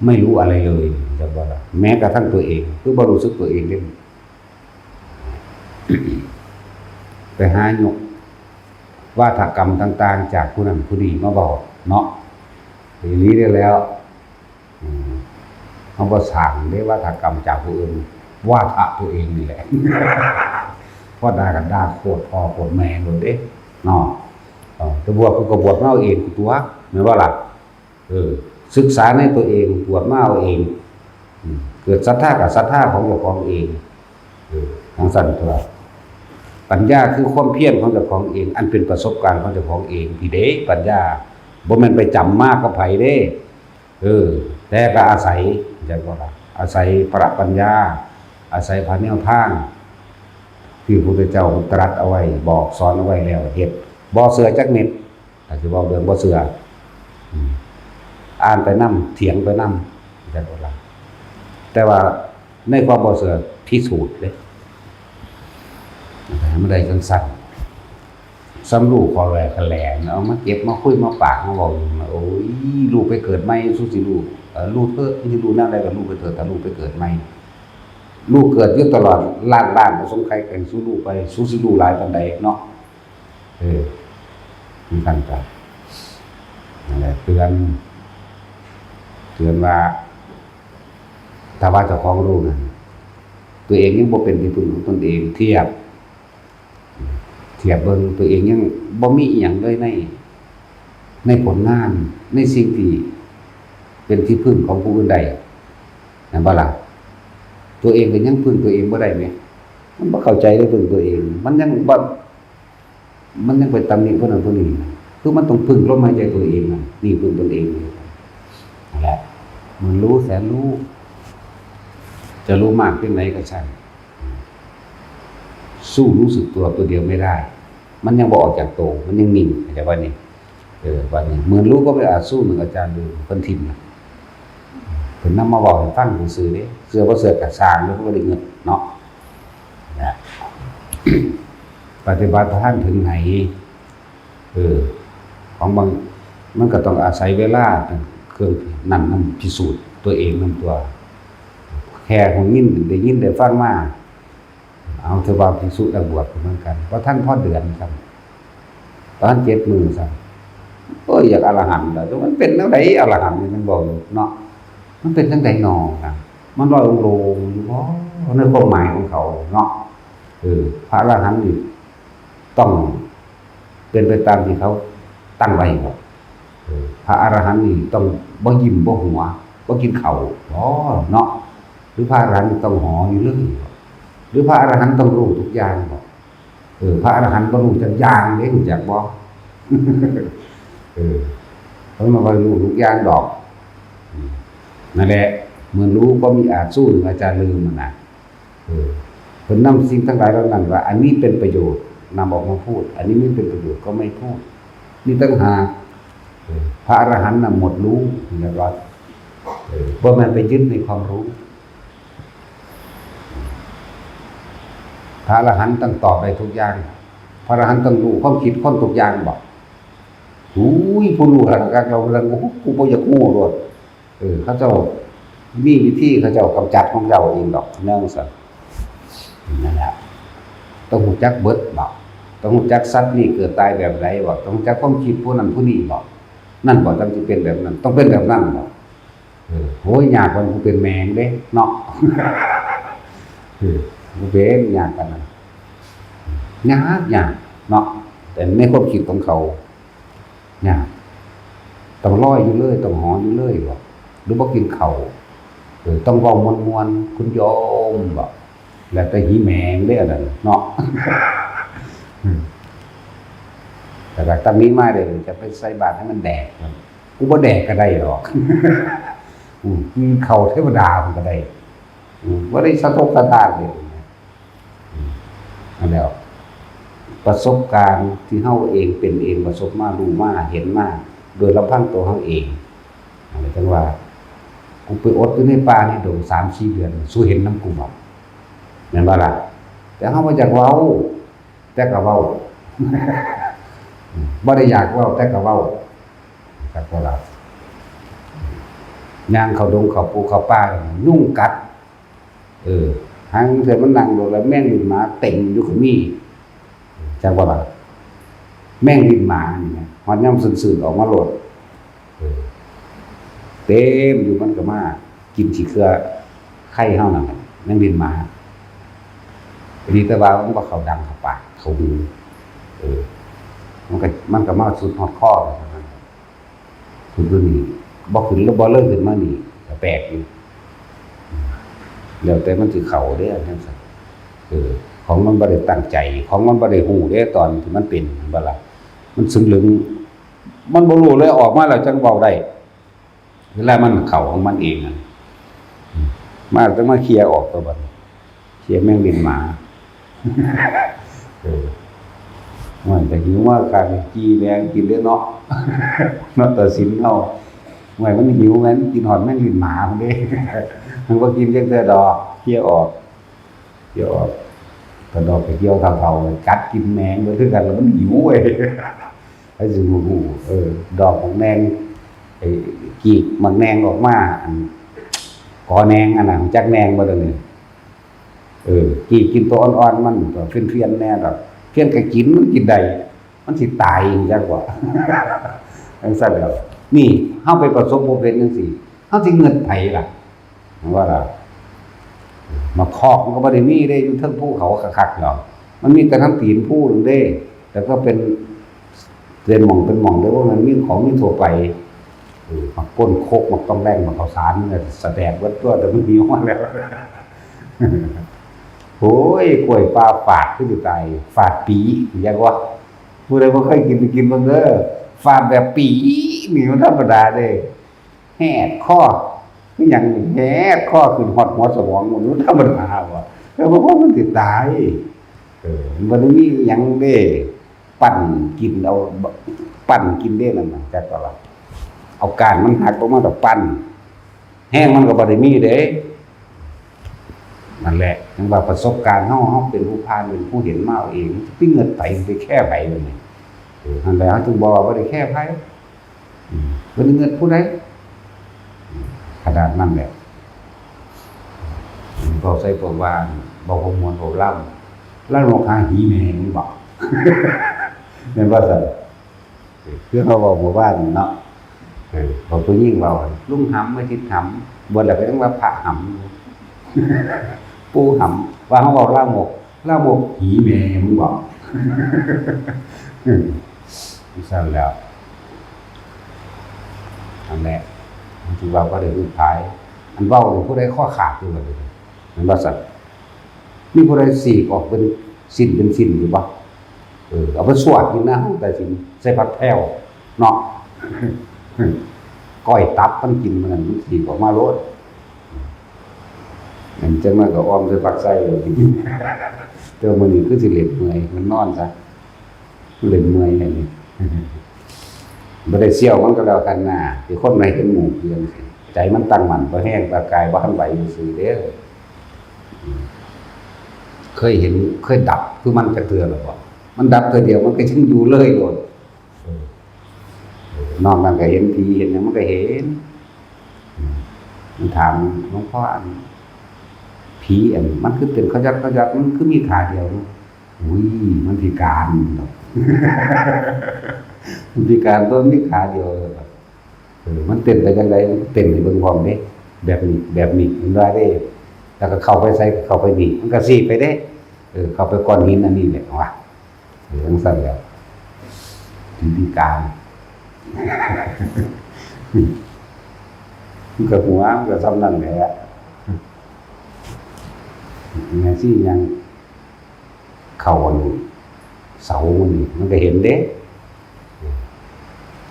[SPEAKER 1] ไม่รู้อะไรเลยจะว่าแม้กระทั่งตัวเองคือบ่รู้สึกตัวเองเด้ไปหายก วาทกรรมต่างๆจากผู้นั้นผู้นี้มาบอกเนาะทีนี้ได้แล้วเขาก็สั่งได้วาทกรรมจากผู้อื่นวาทะตัวเองนี่แหละเพราะด่ากันด่าโคตรพ่อโคตรแม่หมดเด้เนาะจะบวชก็บวชมาเอาเองตัวไม่ว่าล่ะศึกษาในตัวเองบวชมาเอาเองเกิดศรัทธากับศรัทธาของเจ้าของเองทางสั่นตัวปัญญาคือความเพียรของเจ้าของเองอันเป็นประสบการณ์ของเจ้าของเองพี่เด้ปัญญาบ่แม่นไปจำมากกับไผเด้แต่ก็อาศัยจังว่าล่ะอาศัยพระปัญญาอาศัยพระแนวทางที่พระพุทธเจ้าตรัสเอาไว้บอกสอนเอาไว้แล้วเฮ็ดบ่เสือจักเม็ดถ้าสิเว้าเรื่องบ่เสืออ่านไปนำเถียงไปนำจังว่าล่ะแต่ว่าในความบ่เสือพิสูจน์เด้มันได้จังสั่นสำลูกพอแลคะแหลงเอามาเก็บมาคุยมาปากมาบอกโอ้ยลูกไปเกิดใหม่สู้สิลูกลูกเพิ่นสิลูกแนวใดก็ลูกไปเถิดถ้าลูกไปเกิดใหม่ลูกเกิดอยู่ตลอดล้านบ่สมใครกันสู้ลูกไปสู้สิลูกหลายปานใดเนาะมีท่านก็นั่นแหละเตือนว่าถ้าว่าเจ้าของรู้นั่นตัวเองยังบ่เป็นที่พึ่งของตนเองเทียบเบิ่งตัวเองยังบ่มีอีหยังเลยในผลงานในสิ่งที่เป็นที่พึ่งของผู้อื่นใดนั่นบ่ล่ะตัวเองก็ยังพึ่งตัวเองบ่ได้แหมมันบ่เข้าใจได้พึ่งตัวเองมันยังไปตำหนิผู้นั้นผู้นี้คือมันต้องพึ่งลมหายใจตัวเองน่ะนี่พึ่งตนเองนั่นแหละมันรู้แสนรู้จะรู้มากเพียงไหนก็ช่างสู้รู้สึกตัวเดียวไม่ได้มันยังบ่ออกจากโตมันยังนิ่งเข้าใจว่านี่ว่านี่เหมือนรู้ก็ไม่อาจสู้เหมือนอาจารย์ดูเพิ่นทิ่มนะเพิ่นนำมาบอกให้ฟังซื่อๆเด้เสื้อบ่เสื้อก็สร้างแล้วก็บ่ได้เงินเนาะนะปฏิบัติท่านถึงไหนของบางมันก็ต้องอาศัยเวลาเครื่องนั่นพิสูจน์ตัวเองนำตัวแค่ของยินได้ฟังมาเอาเทวาภิกษุนักบวชเหมือนกันเพราะท่านพ่อเดือนครับตอน7 มื้อครับอยากอรหันต์แล้วมันเป็นจังได๋อรหันต์นี่มันบอกเนาะมันเป็นจังได๋หนอครับมันลอยองค์ลงอยู่บ่ในความหมายของเขาเนาะพระอรหันต์นี่ต้องเป็นไปตามที่เขาตั้งไว้บ่พระอรหันต์นี่ต้องบ่ยิ้มบ่หัวบ่กินข้าวเนาะหรือพระอรหันต์ต้องหออยู่เรื่อยหรือพระอรหันต์ต้องรู้ทุกอย่างบ่พระอรหันต์บ่รู้จักอย่างเด้รู้จักบ่เพราะมันบ่รู้ทุกอย่างดอกนั่นแหละเมื่อรู้ก็มีอาจสู้อาจารย์ลืมมันน่ะเพิ่นนำสิ่งทั้งหลายเหล่านั้นว่าอันนี้เป็นประโยชน์นำออกมาพูดอันนี้ไม่เป็นประโยชน์ก็ไม่พูดนี่ตั้งหากพระอรหันต์น่ะหมดรู้แล้วว่าบ่แม่นไปยึดในความรู้พระอรหันต์ต้องตอบได้ทุกอย่างพระอรหันต์ต้องรู้ความคิดคนทุกอย่างบอกผู้รู้แล้วก็เรากูบ่อยากรู้โลดเขาเจ้ามีวิธีเขาเจ้ากำจัดของเจ้าเองดอกแนวซั่นนั่นแหละต้องรู้จักเบิดบอกต้องรู้จักสัตว์นี่เกิดตายแบบใดบอกต้องรู้จักความคิดผู้นั้นผู้นี้บอกนั่นบอกต้องสิเป็นแบบนั้นต้องเป็นแบบนั้นบอกโหยากกว่าผู้เป็นแมงเด้เนาะผู้เป็นยากกันยากเนาะแต่ในความคิดของเขายากต้องลอยอยู่เลยต้องหออยู่เลยบอกหรือบ่กินข้าวต้องเว้ามวนๆคุณโยมบอกแล้วแต่หีแมงเด้อนั่นเนาะแต่ว่าตามนี้มาเด้อจะไปใส่บาตรให้มันแดกกูบ่แดกก็ได้หรอกกินข้าวเทวดามันก็ได้บ่ได้สะทกสะท้านเลยนั่นแหละประสบการณ์ที่เฮาเองเป็นเองประสบมารู้มาเห็นมาโดยลำพังตัวเฮาเองอะไรจังว่ากูไปอดอยู่ในป่านี่โดน 3-4 เดือนสู้เห็นน้ำกูบ่แม่นบ่ล่ะแต่เฮาบ่อยากเว้าแต่ก็เว้าบ่ได้อยากเว้าแต่ก็เว้าครับบ่ล่ะย่างเข้าดงเข้าภูเข้าป่ายุ่งกัดหางเทื่อมันนั่งโดนแล้วแม่งหลุดมาเต็มอยู่ก็มีจังว่าล่ะ แม่งดินหมานี่นะฮอดย่ำสื่นๆออกมาโหลดเต็มอยู่มันก็มากินขี้เครือไข่เฮานั่นแหละแม่งดินหมาดีแต่ว่ามันบ่เข้าดังเข้าปากเข้าหูมันก็มาสุดฮอดคอเลยคุณดูนี่บ่ขึ้นแล้วบ่เลิกขึ้นมานี่ก็แปลกอยู่แล้วแต่มันสิเข้าเด้อจังซั่นของมันบ่ได้ตั้งใจของมันบ่ได้ฮู้เด้ตอนที่มันเป็นบ่ล่ะมันสึงลึงมันบ่รู้เลยออกมาแล้วจังเว้าได้เวลามันเข้าของมันเองอ่ะมาจะมาเคลียร์ออกตัวบัดเคลียร์แม่งดินหมามันแต่หิวว่าการจี้แมงกินได้เนาะเนาะตัดสินเฮาไว้มันหิวงั้นกินหอดแม่งดินหมาพุ่นเด้มันบ่กินจังแต่ดอกเคลียร์ออกก็ดอกไปเกี่ยวเฒ่าๆกัดกินแมงด้วยคือกันแล้วมันหิวเว้ยไอ้สิฮู้ดอกของแมงไอ้กีกมันแมงออกมาอันกอแมงอันนั้นจักแมงบ่ได้นี่กีกกินตัวอ่อนๆมันก็เฟี้ยนๆแน่ดอกเฟี้ยนก็กินมันกินได้มันสิตายจังว่าจังซั่นแล้วนี่เฮาไปประสบพบเห็นจังซี่เฮาสิเงินไผล่ะว่าล่ะมาคอกมันก็บ่ได้มีได้อยู่เทิงภูเขาคักๆหรอกมันมีแต่ทั้งตีนภูนึงเด้แต่ก็เป็นหม่องเด้อว่ามันมีของมีทั่วไปมาก้นโคกมาต้องแรงมาข้าวสารนี่แสดงว่าตัวแต่มันหิวมาแล้วโอ้ยกล้วยปลาฝาดคือสิตายฝาดปีอยากว่าผู้ใดบ่เคยกินไปกินเบิ่งเด้อฝาดแบบปีนี่มันธรรมดาเด้แหกคอคือหยังแหกคอขึ้นฮอดหัวสมองมันธรรมดาว่ะแล้วบ่มันสิตายมันบ่ได้มีหยังเด้ปั่นกินเอาปั่นกินเด้นั่นน่ะจักว่าเอาการมันหักออกมาแบบปั้นแห้งมันก็บ่ได้มีเด้นั่นแหละจังว่าประสบการณ์เฮาเป็นผู้ผ่านเป็นผู้เห็นมาเอาเองสิเงินไปแค่ไผเลยนี่นั่นแหละเฮาจึงบอกว่าบ่ได้แค่ไผบ่ได้เงินผู้ใดขนาดนั้นแหละก็ใส่พวกว่าบ่ฮมวนบ่ล่ำแล้วหาหีแม่นี่บ่แม่นว่าซั่นคือเขาบอกหมู่บ้านเนาะบอกผู้ยิ่งเราลุงหำไม่ทิดหำบนแล้วก็ต้องว่าพระหำปูหำว่าเขาบอกล่าหมกหีแม่มึงบอกสั่นแล้วอันแรกที่ว่าก็ได้รูปท้ายอันเบ้าหรือผู้ใดข้อขาดอยู่เลยมันว่าสั่นนี่ผู้ใดสีออกเป็นสิ้นอยู่ปะเอาไปสวดกินนะแต่สิใส่ผักแพ้วเนาะก้อยตับมันกินมันสีออกมาโลดเห็นจังมันก็อ้อมใส่ผักไส้เลยเจอมันนี่คือสิเล็ดเมื่อยมันนอนซะเล็ดเมื่อยอย่างนี้บ่ได้เสี่ยวมันก็แล้วกันน่ะที่คนไหนเห็นหมู่เพื่อนใจมันตั้งมั่นบ่แห้งตากายบ่ทันไหวซื่อเด้อเคยเห็นเคยดับคือมันกระเตือนหรอบ่มันดับตัวเดียวมันก็ยังอยู่เลยโลดนอกนั้นก็เห็นผีเห็นอย่างมันก็เห็นมันถามหลวงพ่ออันผีอันมันคือเป็นเขายัดมันคือมีขาเดียวอุ้ยมันพิการมันพิการต้นมีขาเดียวมันเต้นไปจังไดมันเต้นในเบิ่งพร้อมเด้แบบนี้มันได้เด้แล้วก็เข้าไปใส่เข้าไปนี่มันก็สิไปเด้เข้าไปก้อนหินอันนี้แหละว่าจังซั่นแล้วพิการมันก็หัวมันก็ซ้ำนั่นแหละยังไงสิยังเข้าเสามันก็เห็นเด้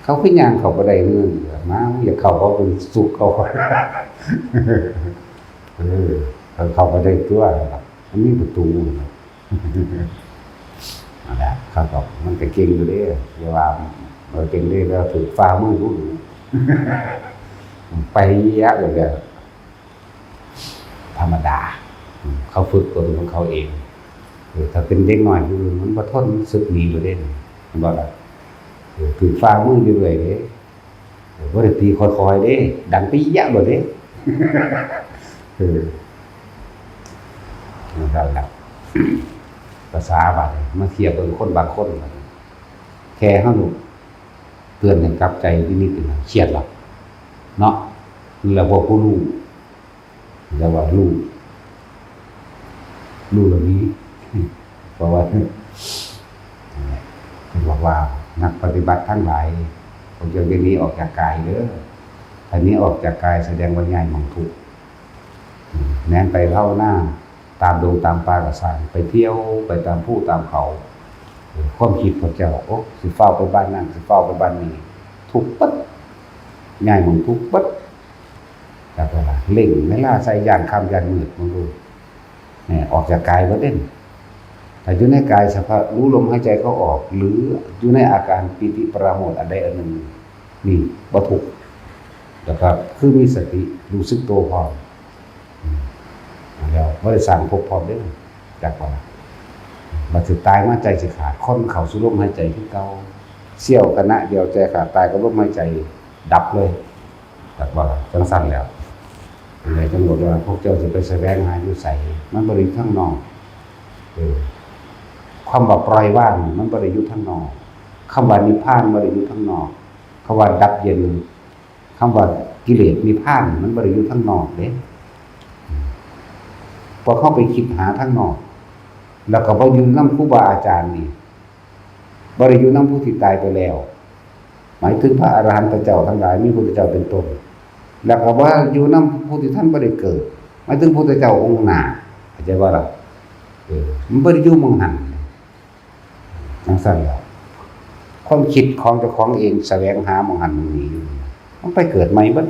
[SPEAKER 1] เขาขึ้นยางเขาบ่ได้เงินมาอยากเข้าเขาเป็นสุขเขาเขาบ่ได้ตัวมันมีประตูนั่นแหละเขาก็มันก็เก่งอยู่เด้อย่าว่าเก่งได้แล้วถูกฟ้ามือรู้ไปเยอะเลยธรรมดาเขาฝึกตัวของเขาเองถ้าเป็นเด็กน้อยมันบ่ทนสึกหนีบ่ได้บ่ล่ะถูกฟ้ามืออยู่เลยเด้บ่ได้ตีค่อยๆเด้ดังไปเยอะบ่เด้นั่นแหละภาษาบาดมาเทียบกับคนบางคน แค่เฮาเตือนให้กลับใจนิดๆนึงเครียดหรอกเนาะนี่แหละพวกผู้รู้แล้วว่ารู้เหล่านี้เพราะว่าคือว่านักปฏิบัติทั้งหลายพวกเจ้าจะหนีออกจากกายเด้ออันนี้ออกจากกายแสดงว่าย้ายหม่องทุกข์แม้นไปเท่าหน้าตามดงตามป่ากระสังไปเที่ยวไปตามผู้ตามเขาความคิดพวกเจ้าโอ้สิเฝ้าไปบ้านนั่นสิเฝ้าไปบ้านนี้ทุกปั๊บย้ายหม่องทุกข์ปั๊บแต่ว่าเล่งเวลาใส่ยานค่ำยานมืดมึงดูเนี่ยออกจากกายบ่เด่นแต่อยู่ในกายสภาพรู้ลมหายใจเขาออกหรืออยู่ในอาการปิติปราโมทย์อันใดอันหนึ่งนี่บ่ทุกข์นะครับคือมีสติรู้สึกตัวพร้อมแล้วบ่ได้สร้างภพพร้อมเด้อจักว่าบัดสิตายมาใจสิขาดคนเข้าสู่ลมหายใจคือเก่าเสี้ยวขณะเดียวใจขาดตายก็ลมหายใจดับเลยจักว่าจังซั่นแล้วเลยจังบอกว่าพวกเจ้าสิไปแสวงหาอยู่ไสมันบ่ได้อยู่ข้างนอกความว่าปล่อยว่างมันบ่ได้อยู่ข้างนอกคำว่านิพพานบ่ได้อยู่ข้างนอกคำว่าดับเย็นคำว่ากิเลสนิพพานมันบ่ได้อยู่ข้างนอกเด้พอเข้าไปคิดหาข้างนอกแล้วก็บ่อยู่นำครูบาอาจารย์นี่บ่ได้อยู่นำผู้ที่ตายไปแล้วหมายถึงพระอรหันตเจ้าทั้งหลายมีพระพุทธเจ้าเป็นต้นแล้วก็ว่าอยู่นำผู้ที่ท่านบ่ได้เกิดหมายถึงพระพุทธเจ้าองค์หน้าเข้าใจบ่ล่ะมันบ่ได้อยู่หม้องหันจังซั่นแล้วความคิดของเจ้าของเองแสวงหาหม้องหันหม้องนี้มันไปเกิดใหม่เบิด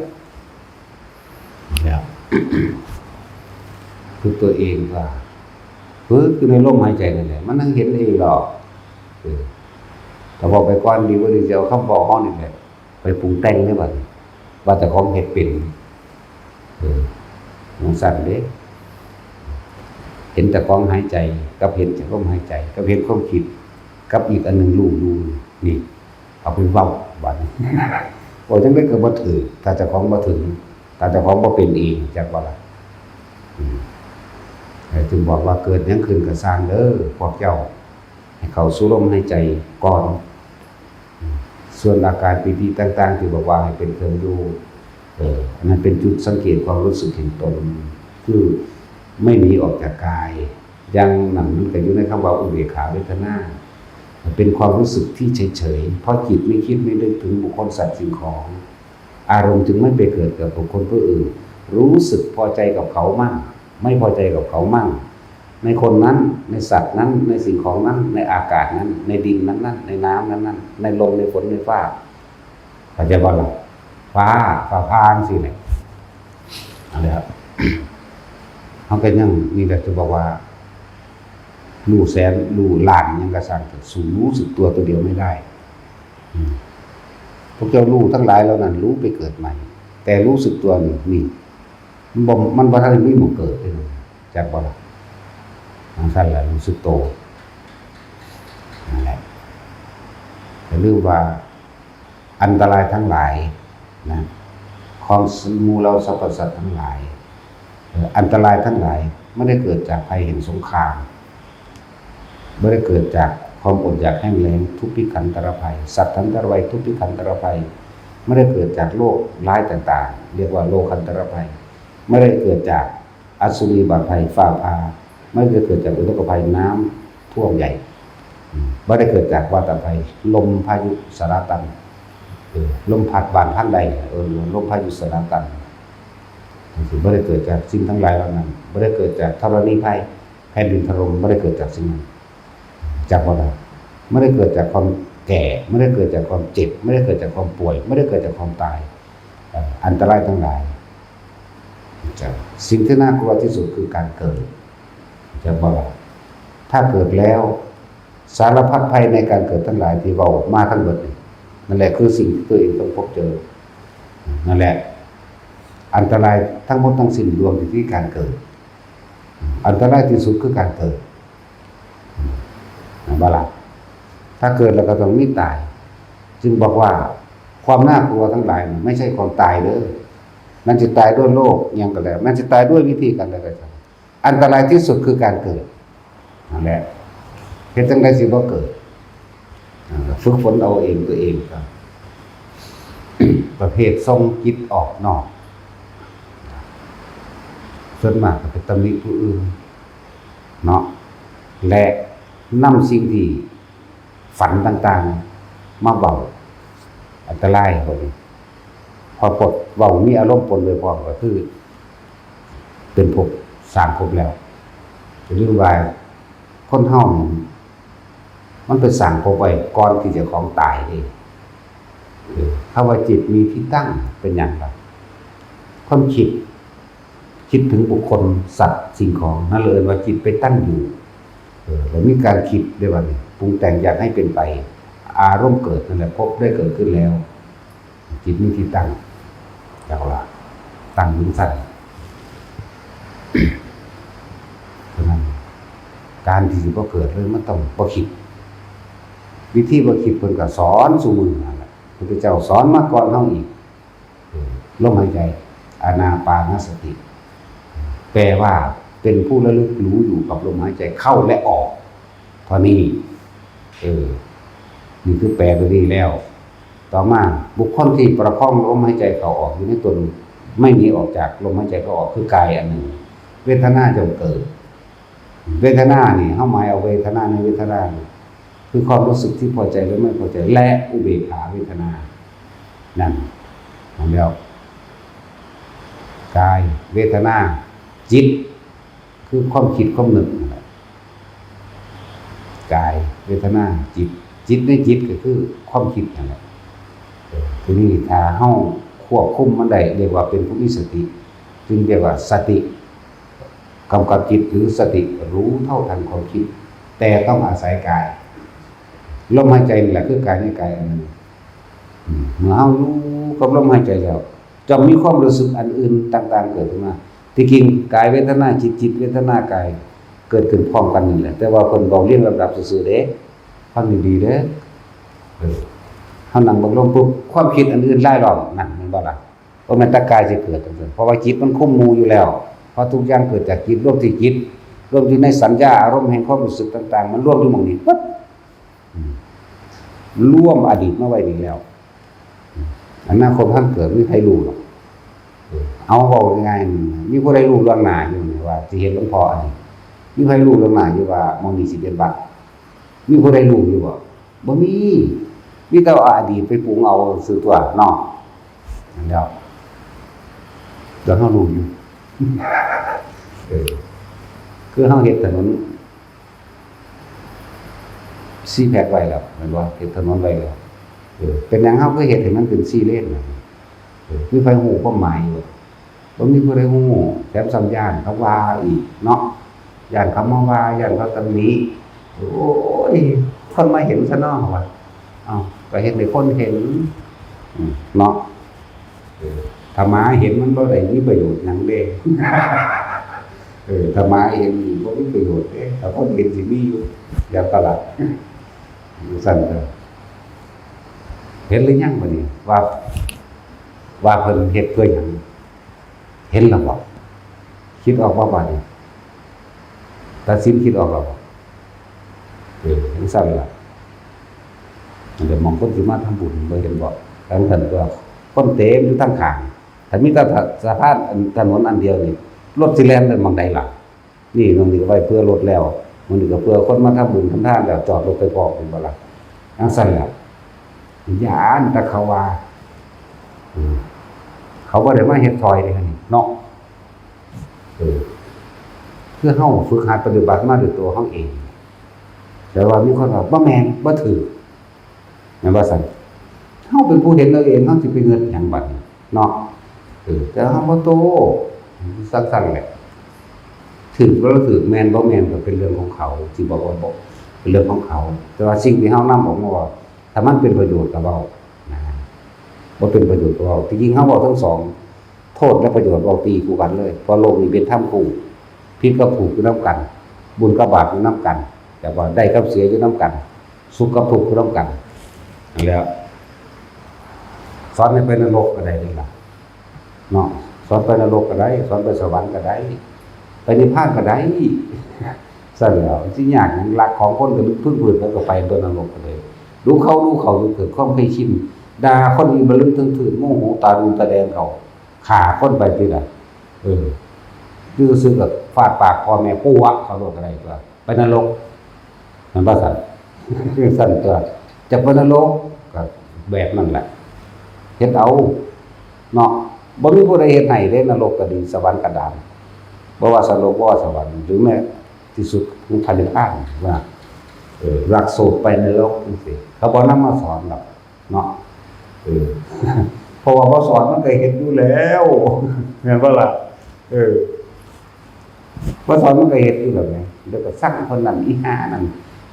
[SPEAKER 1] แล้ว คือตัวเองว่าคือในลมหายใจนั่นแหละมันนั่งเห็นเองหรอกแต่บอกไปก่อนดีว่าดีเดียวคำบอกห้องนี่แหละไปปรุงแต่งได้บัดว่าแต่ของเฮ็ดเป็นมันสั่นเด้เห็นแต่ของหายใจกับเห็นแต่ลมหายใจกับเห็นความคิดกับอีกอันหนึงรู้ดูนี่เอาไปเว้าบัดบ่จังได๋ก็บ่ถือถ้าเจ้าของบ่ถึงถ้าเจ้าของบ่เป็นเองจักว่าล่ะจึงบอกว่าเกิดยังขึ้นก็สร้างเด้อพวกเจ้าให้เข้าสู่ลมหายใจก่อนส่วนอาการปิติต่างๆที่บอกว่าให้เป็นเครื่องอยู่อันนั้นเป็นจุดสังเกตความรู้สึกเห็นตนคือไม่หนีออกจากกายยังหนังมันก็อยู่ในคำว่าอุเบกขาเวทนาเป็นความรู้สึกที่เฉยๆเพราะจิตไม่คิดไม่นึกถึงบุคคลสัตว์สิ่งของอารมณ์จึงไม่ไปเกิดกับบุคคลผู้อื่นรู้สึกพอใจกับเขามั่งไม่พอใจกับเขามั่งในคนนั้นในสัตว์นั้นในสิ่งของนั้นในอากาศนั้นในดินนั้นในน้ำนั้นในลมในฝนในฟ้าเข้าใจบ่ล่ะฟ้าพางสิเนี่ยอะไรครับเขาก็ยังนี่แหละจะบอกว่ารู้แสนรู้ล้านยังกระสังสูงรู้สึกตัวเดียวไม่ได้พวกเจ้ารู้ทั้งหลายแล้วนั้นรู้ไปเกิดใหม่แต่รู้สึกตัวนี่มันบ่ทันได้มีหมู่เกิดเลยจักบ่ล่ะทางสั้นแหละรู้สึกโตนั่นแหละแต่เรื่องว่าอันตรายทั้งหลายนะของหมู่เราสรรพสัตว์ทั้งหลายอันตรายทั้งหลายไม่ได้เกิดจากภัยแห่งสงครามไม่ได้เกิดจากความอดอยากแห้งแล้งทุกพิขันตรภัยสัตว์ทันตรภัยทุกพิขันตรภัยไม่ได้เกิดจากโรคร้ายต่างๆเรียกว่าโรคันตรภัยไม่ได้เกิดจากอสุรีบาดภัยฟ้าผ่าไม่ได้เกิดจากอุทกภัยน้ำท่วมใหญ่ไม่ได้เกิดจากวาตภัยลมพายุสารตันลมพัดบานพัดใดลมพายุสารตันไม่ได้เกิดจากสิ่งทั้งหลายเหล่านั้นไม่ได้เกิดจากธรณีภัยแผ่นดินถล่มไม่ได้เกิดจากสิ่งนั้นจากอะไรไม่ได้เกิดจากความแก่ไม่ได้เกิดจากความเจ็บไม่ได้เกิดจากความป่วยไม่ได้เกิดจากความตายอันตรายทั้งหลายสิ่งที่น่ากลัวที่สุดคือการเกิดจะบอกว่าถ้าเกิดแล้วสารพัดภัยในการเกิดทั้งหลายที่เรามาทั้งหมดนั่นแหละคือสิ่งที่ตัวเองต้องพบเจอนั่นแหละอันตรายทั้งหมดทั้งสิ้นรวมอยู่ที่การเกิดอันตรายที่สุดคือการเกิดบาลาถ้าเกิดแล้วก็ต้องมีตายจึงบอกว่าความน่ากลัวทั้งหลายไม่ใช่ความตายเลยมันจะตายด้วยโรคยังก็แล้วมันจะตายด้วยวิธีการใดก็ตามอันตรายที่สุดคือการเกิดนั่นแหละเหตุจังใดสิบ่เกิด ฝึกฝนเอาเองตัวเองครับ ประเภทส่งจิตออกนอกส่วนมากก็เป็นตำหนิผู้อื่นเนาะและนำสิ่งที่ฝันต่างๆมาเบาอันตรายคนพอปลดเบามีอารมณ์ปนเลยพอก็คือเป็นภพสร้างภพแล้วหรือว่าคนเฮามันเป็นสร้างภพไว้ก่อนที่จะของตายเองถ้าว่าจิตมีที่ตั้งเป็นอย่างไรความคิดถึงบุคคลสัตว์สิ่งของนั่นเลยว่าจิตไปตั้งอยู่แล้วมีการคิดด้วยว่าปรุงแต่งอยากให้เป็นไปอารมณ์เกิดนั่นแหละพบได้เกิดขึ้นแล้วจิตมีที่ตั้งอย่างไรตั้งอยู่สั้นฉะนั้นการที่จะเกิดเลยมันต้องบ่คิดวิธีบ่คิดเพิ่นก็สอนสู่มือนั่นแหละพระพุทธเจ้าสอนมาก่อนเฮาอีกลมหายใจอานาปานสติแปลว่าเป็นผู้ระลึกรู้อยู่กับลมหายใจเข้าและออกเท่านี้นี่คือแปลไปดีแล้วต่อมาบุคคลที่ประคองลมหายใจเข้าออกอยู่ในตนไม่หนีออกจากลมหายใจเข้าออกคือกายอันหนึ่งเวทนาจะเกิดเวทนานี่เฮาหมายเอาเวทนาในเวทนาคือความรู้สึกที่พอใจหรือไม่พอใจและอุเบกขาเวทนานั่นแล้วกายเวทนาจิตคือความคิดความนึกกายเวทนาจิตในจิตก็คือความคิดนั่นแหละทีนี้ถ้าเฮาควบคุมมันได้เรียกว่าเป็นผู้มีสติจึงเรียกว่าสติกำกับจิตหรือสติรู้เท่าทันความคิดแต่ต้องอาศัยกายลมหายใจนี่แหละคือกายในกายอันนึงเมื่อเฮารู้กับลมหายใจแล้วจะมีความรู้สึกอันอื่นต่างๆเกิดขึ้นมาที่จริงกายเวทนาจิตเวทนากายเกิดขึ้นพร้อมกันนี่แหละแต่ว่าเพิ่นบอกเรียงลำดับซื่อๆเด้ฟังดีๆเด้อเฮานั่งเบิ่งลมปุ๊บความคิดอันอื่นหลายรอบนั่นแม่นบ่ล่ะเพราะมันตะกายสิเกิดจังซั่นเพราะว่าจิตมันคุมหมู่อยู่แล้วเพราะทุกอย่างเกิดจากจิตรวมที่จิตรวมที่ในสัญญาอารมณ์แห่งความรู้สึกต่างๆมันรวมอยู่หม้องนี้ปึ๊บรวมอดีตมาไว้นี่แล้วอนาคตท่านเกิดไม่มีใครรู้หรอกเอาเว้าง่ายๆมีผู้ใดรู้เรื่องหน้าอยู่ว่าสิเห็นหลวงพ่ออันนี้มีใครรู้เรื่องหน้าอยู่ว่าหม้องนี้สิเป็นบัดมีผู้ใดรู้อยู่บ่มีแต่อดีตไปปรุงเอาซื่อตัวเนาะนั่นแล้วเฮารู้อยู่คือเฮาเฮ็ดถนน4แพร่ไว้แล้วแม่นบ่เฮ็ดถนนไว้แล้วเป็นหยังเฮาก็เฮ็ดให้มันเป็น4เลนมีไผฮู้ความหมายอยู่บ่มีผู้ใดฮู้แถมสัญญาณเขาว่าอีกเนาะย่านเขามาว่าย่านเขาตำหนิโอ้ยคนมาเห็นซะเนาะว่าอ้าวก็เฮ็ดให้คนเห็นเนาะถ้ามาเห็นมันบ่ได้มีประโยชน์หยังเด้ถ้ามาเห็นบ่มีประโยชน์เด้ถ้าคนเห็นสิมีอยู่อย่าตลาดสั่นเด้อเห็นหรือยังบัดนี้ว่าเพิ่นเฮ็ดเพื่อหยังเห็นแล้วบ่คิดออกบ่บัดนี้ตัดสินคิดออกแล้วบ่เห็นสั่นล่ะเดี๋ยวมองคนสิมาทำบุญบ่เห็นบ่ทั้งท่านก็คนเต็มอยู่ทั้งข้างถ้ามีแต่สะพานถนนอันเดียวนี่รถสิแล่นได้หม้องใดล่ะนี่ตรงนี้ก็ไว้เพื่อรถแล้วมันนี่ก็เพื่อคนมาทำบุญทำทานแล้วจอดรถไปพอกเป็นบ่ล่ะจังซั่นล่ะญาณตะเขาว่าเขาบ่ได้มาเฮ็ดซอยเด้นี่เนาะคือเฮาฝึกหัดปฏิบัติมาด้วยตัวเฮาเองแต่ว่ามีคนว่าบ่แม่นบ่ถูกแม่นว่าซั่นเฮาเป็นผู้เห็นเอาเองเฮาสิไปเงินหยังบัดนี้เนาะแต่เฮาบ่โตสั่นๆแหละถูกบ่ถูกแม่นบ่แม่นก็เป็นเรื่องของเขาสิบอกว่าบ่เป็นเรื่องของเขาแต่ว่าสิ่งที่เฮานำออกมาว่าถ้ามันเป็นประโยชน์ก็เว้านะบ่เป็นประโยชน์ก็เว้าจริงๆเฮาเว้าทั้งสองโทษและประโยชน์เว้าตีคู่กันเลยเพราะโลกนี้เป็นธรรมคู่ผิดกับถูกอยู่นำกันบุญกับบาปอยู่นำกันแต่ว่าได้กับเสียอยู่นำกันสุขกับทุกข์อยู่นำกันแล้วสอนให้ไปนรกก็ได้นี่ล่ะเนาะสอนไปนรกก็ได้สอนไปสวรรค์ก็ได้ไปนิพพานก็ได้ซะแล้วสิยากหยังหลักของคนก็พึ่งพื้นแล้วก็ไปตัวนรกก็เลย รู้เขาอยู่เกิดความเคยชินด่าคนอื่นบ่ลึกถึงถือโมโหตาดูตาแดงเขาฆ่าคนไปทีละดื้อซึ้งกับฟาดปากพ่อแม่ปู่วะเขาโลดอะไรตัวไปนรกมันบ่สั่นคือสั่นตัวจะไปนรกก็แบบนั้นแหละเฮ็ดเอาเนาะบ่มีผู้ใดเฮ็ดให้เด้นรกก็ดีสวรรค์ก็ดานบ่ว่าสนรกบ่ว่าสวรรค์หรือแม้ที่สุดของพระนิพพานว่ารักโสดไปนรกจังซี่เขาบ่นำมาสอนหรอกเนาะเพราะว่าบ่สอนมันก็เฮ็ดอยู่แล้วแม่นบ่ล่ะบ่สอนมันก็เฮ็ดอยู่แล้วไงเดี๋ยวก็สั่งคนนั้นอีห่านั่น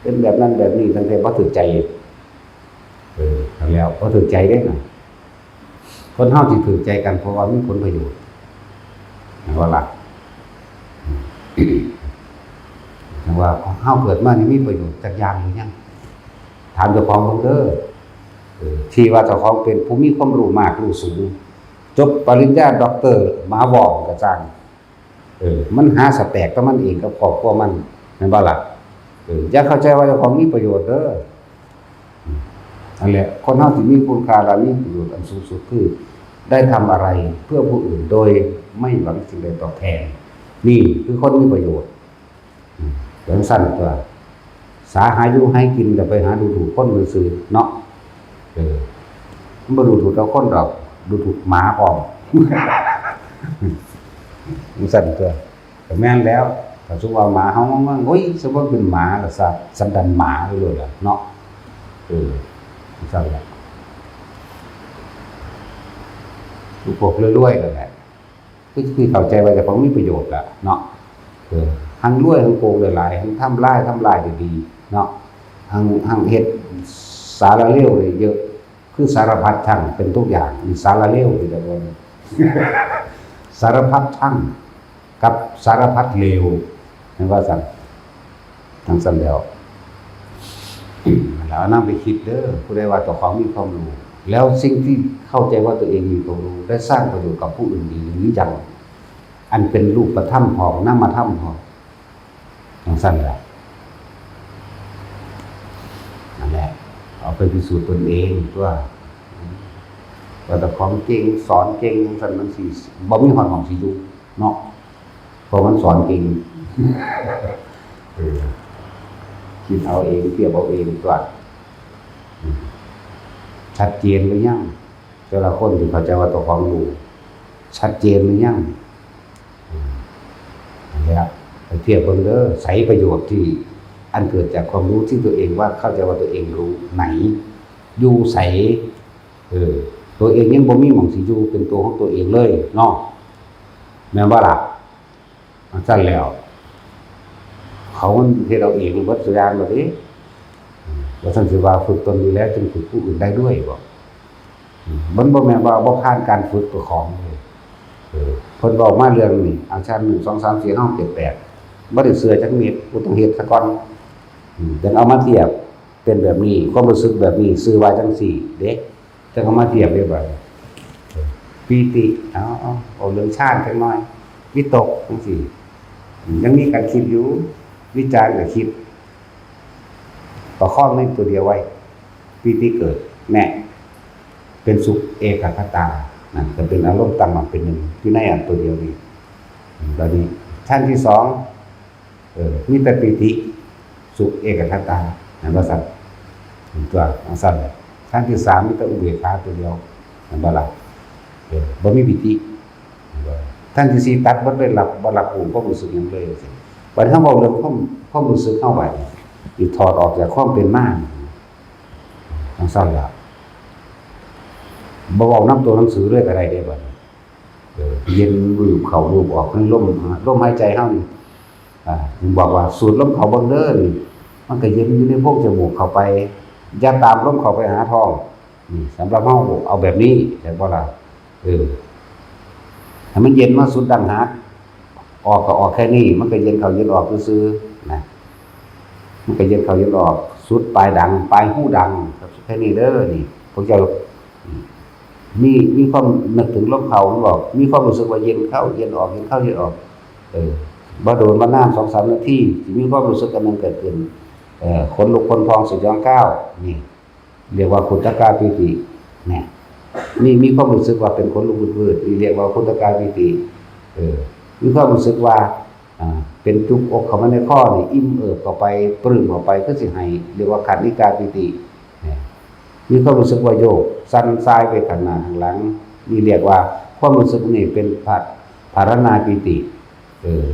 [SPEAKER 1] เป็นแบบนั้นแบบนี้ตั้งแต่บ่ถูกใจแล้วบ่ถูกใจเด้น่ะคนเฮาสิถูกใจกันเพราะว่ามีผลประโยชน์แม่นบ่ล่ะแต่ว่าเฮาเกิดมานี่มีประโยชน์จักอย่างหรือยังถามเจ้าของเบิ่งเด้อที่ว่าเจ้าของเป็นผู้มีความรู้มากรู้สูงจบปริญญาด็อกเตอร์มหาว่องก็จังมันหาสแต็กกับมันเองกับครอบครัวมันแม่นบ่ล่ะอย่าเข้าใจว่าเจ้าของมีประโยชน์เด้อนั่นแหละคนเฮาที่มีคุณค่าและมีประโยชน์อันสูงสุดคือได้ทำอะไรเพื่อผู้อื่นโดยไม่หวังสิ่งใดตอบแทนนี่คือคนมีประโยชน์เรื่องสั้นตัวสาหาอยู่ให้กินแต่ไปหาดูถูกคนซื่อเนาะมันบ่ดูถูกเอาคนดอกดูถูกหมาพร้อมมันสั่นตัวแต่แม่นแล้วถ้าสมมุติว่าหมาเฮามันโอ้ยสมมุติเป็นหมาก็ซะสันดานหมาเลยล่ะเนาะสั่นแหละทุกพวกรวยๆนั่นแหละคือเข้าใจว่าเจ้าของมีประโยชน์ล่ะเนาะทั้งรวยทั้งโกงหลายๆทั้งทำลายดีๆเนาะทั้งเฮ็ดสารเลวเลยเยอะคือสารพัดช่างเป็นทุกอย่างมีสารเลวที่เดียวกันสารพัดช่างกับสารพัดเลวเห็นว่าสั่นทั้งสั่นแล้วนำไปคิดเด้อผู้ใดว่าเจ้าของมีความรู้แล้วสิ่งที่เข้าใจว่าตัวเองมีความรู้ได้สร้างประโยชน์กับผู้อื่นดีหรือยังอันเป็นรูปธรรมของนามธรรมของทั้งสั่นแล้วนั่นแหละเอาไปพิสูจน์ตนเองว่าแต่ของเก่งสอนเก่งสั่นมันสิบ่มีหอนของสิอยู่เนาะเพราะมันสอนเก่งคิดเอาเองเทียบเอาเองตัวชัดเจนหรือยังแต่ละคนที่เข้าใจว่าตัวของรู้ชัดเจนหรือยังเนี่ยไปเทียบเบิ่งเด้อใช้ประโยชน์ที่อันเกิดจากความรู้ที่ตัวเองว่าเข้าใจว่าตัวเองรู้ไหนอยู่ใสตัวเองยังบ่มีหม่องสิอยู่เป็นตัวของตัวเองเลยเนาะแม่นบ่ล่ะมันซั่นแล้วเขาเฮ็ดเอาเองเบิดสุอย่างบ่ดิว่าซั่นสิว่าฝึกตนอยู่แล้วจึงฝึกผู้อื่นได้ด้วยบ่มันบ่แม่นว่าบ่ผ่านการฝึกตัวของเลยเพิ่นเว้ามาเรื่องนี้อังชั้น1 2 3 4 5 7 8บ่ได้เชื่อจักเม็ดกูต้องเฮ็ดซะก่อนจังเอามาเทียบเป็นแบบนี้ความรู้สึกแบบนี้ชื่อว่าจังซี่เด้จังเอามาเทียบได้บ่ปีติเอาเรื่องชาติจักหน่อยวิตกจังซี่ยังมีการคิดอยู่วิจารณ์ก็คิดประคองในตัวเดียวไว้ปีติเกิดแน่เป็นสุขเอกคตานั่นก็เป็นอารมณ์ตั้งมั่นเป็นหนึ่งอยู่ในอันตัวเดียวนี้ตอนนี้ชั้นที่2มีแต่ปีติสุขเอกคตานั่นว่าซั่นตัวซั่นชั้นที่3มีแต่อุเบกขาตัวเดียวนั่นบ่ล่ะบ่มีปีติท่านที่4ตัดบ่ได้บ่รับความรู้สึกหยังเลยจังบัดเฮาเว้าเรื่องความรู้สึกเฮาไว้อีถอดออกจากความเป็นมาจังซั่นล่ะบ่เว้านำตัวหนังสือเลยก็ได้เด้บัดเย็นรูปเข้ารูปออกในลมหายใจเฮานี่ผมบอกว่าสูดลมเข้าเบิ่งเด้อนี่มันก็เย็นอยู่ในโพรงจมูกเข้าไปอย่าตามลมเข้าไปหาท้องนี่สำหรับเฮาเอาแบบนี้ได้บ่ล่ะให้มันเย็นมาสุดดังหักออกก็ออกแค่นี้มันก็เย็นเข้าเย็นออกซื่อๆนะมันก็เย็นเข้าเย็นออกสุดปลายดังปลายหูดังแค่นี้เด้อนี่พวกเจ้ามีความนึกถึงลมเข้ามันบอกมีความรู้สึกว่าเย็นเข้าเย็นออกเย็นเข้าเย็นออกบ่โดนบ่นาน 2-3 นาทีสิมีความรู้สึกอันนึงเกิดขึ้นขนลุกขนพองสยองก้าวนี่ เรียกว่าขุทกาปิติเนี่ยมีความรู้สึกว่าเป็นคนลุกวืดนี่เรียกว่าขุทกาปิติมีความรู้สึกว่าเป็นจุกอกเข้ามาในข้อนี่อิ่มเอิบเข้าไปปลื้มเข้าไปก็สิให้เรียกว่าขันธิกาปิติเนี่ยมีความรู้สึกว่าโยกสั่นซ้ายไปข้างหน้าข้างหลังนี่เรียกว่าความรู้สึกนี่เป็นภารณาปิติ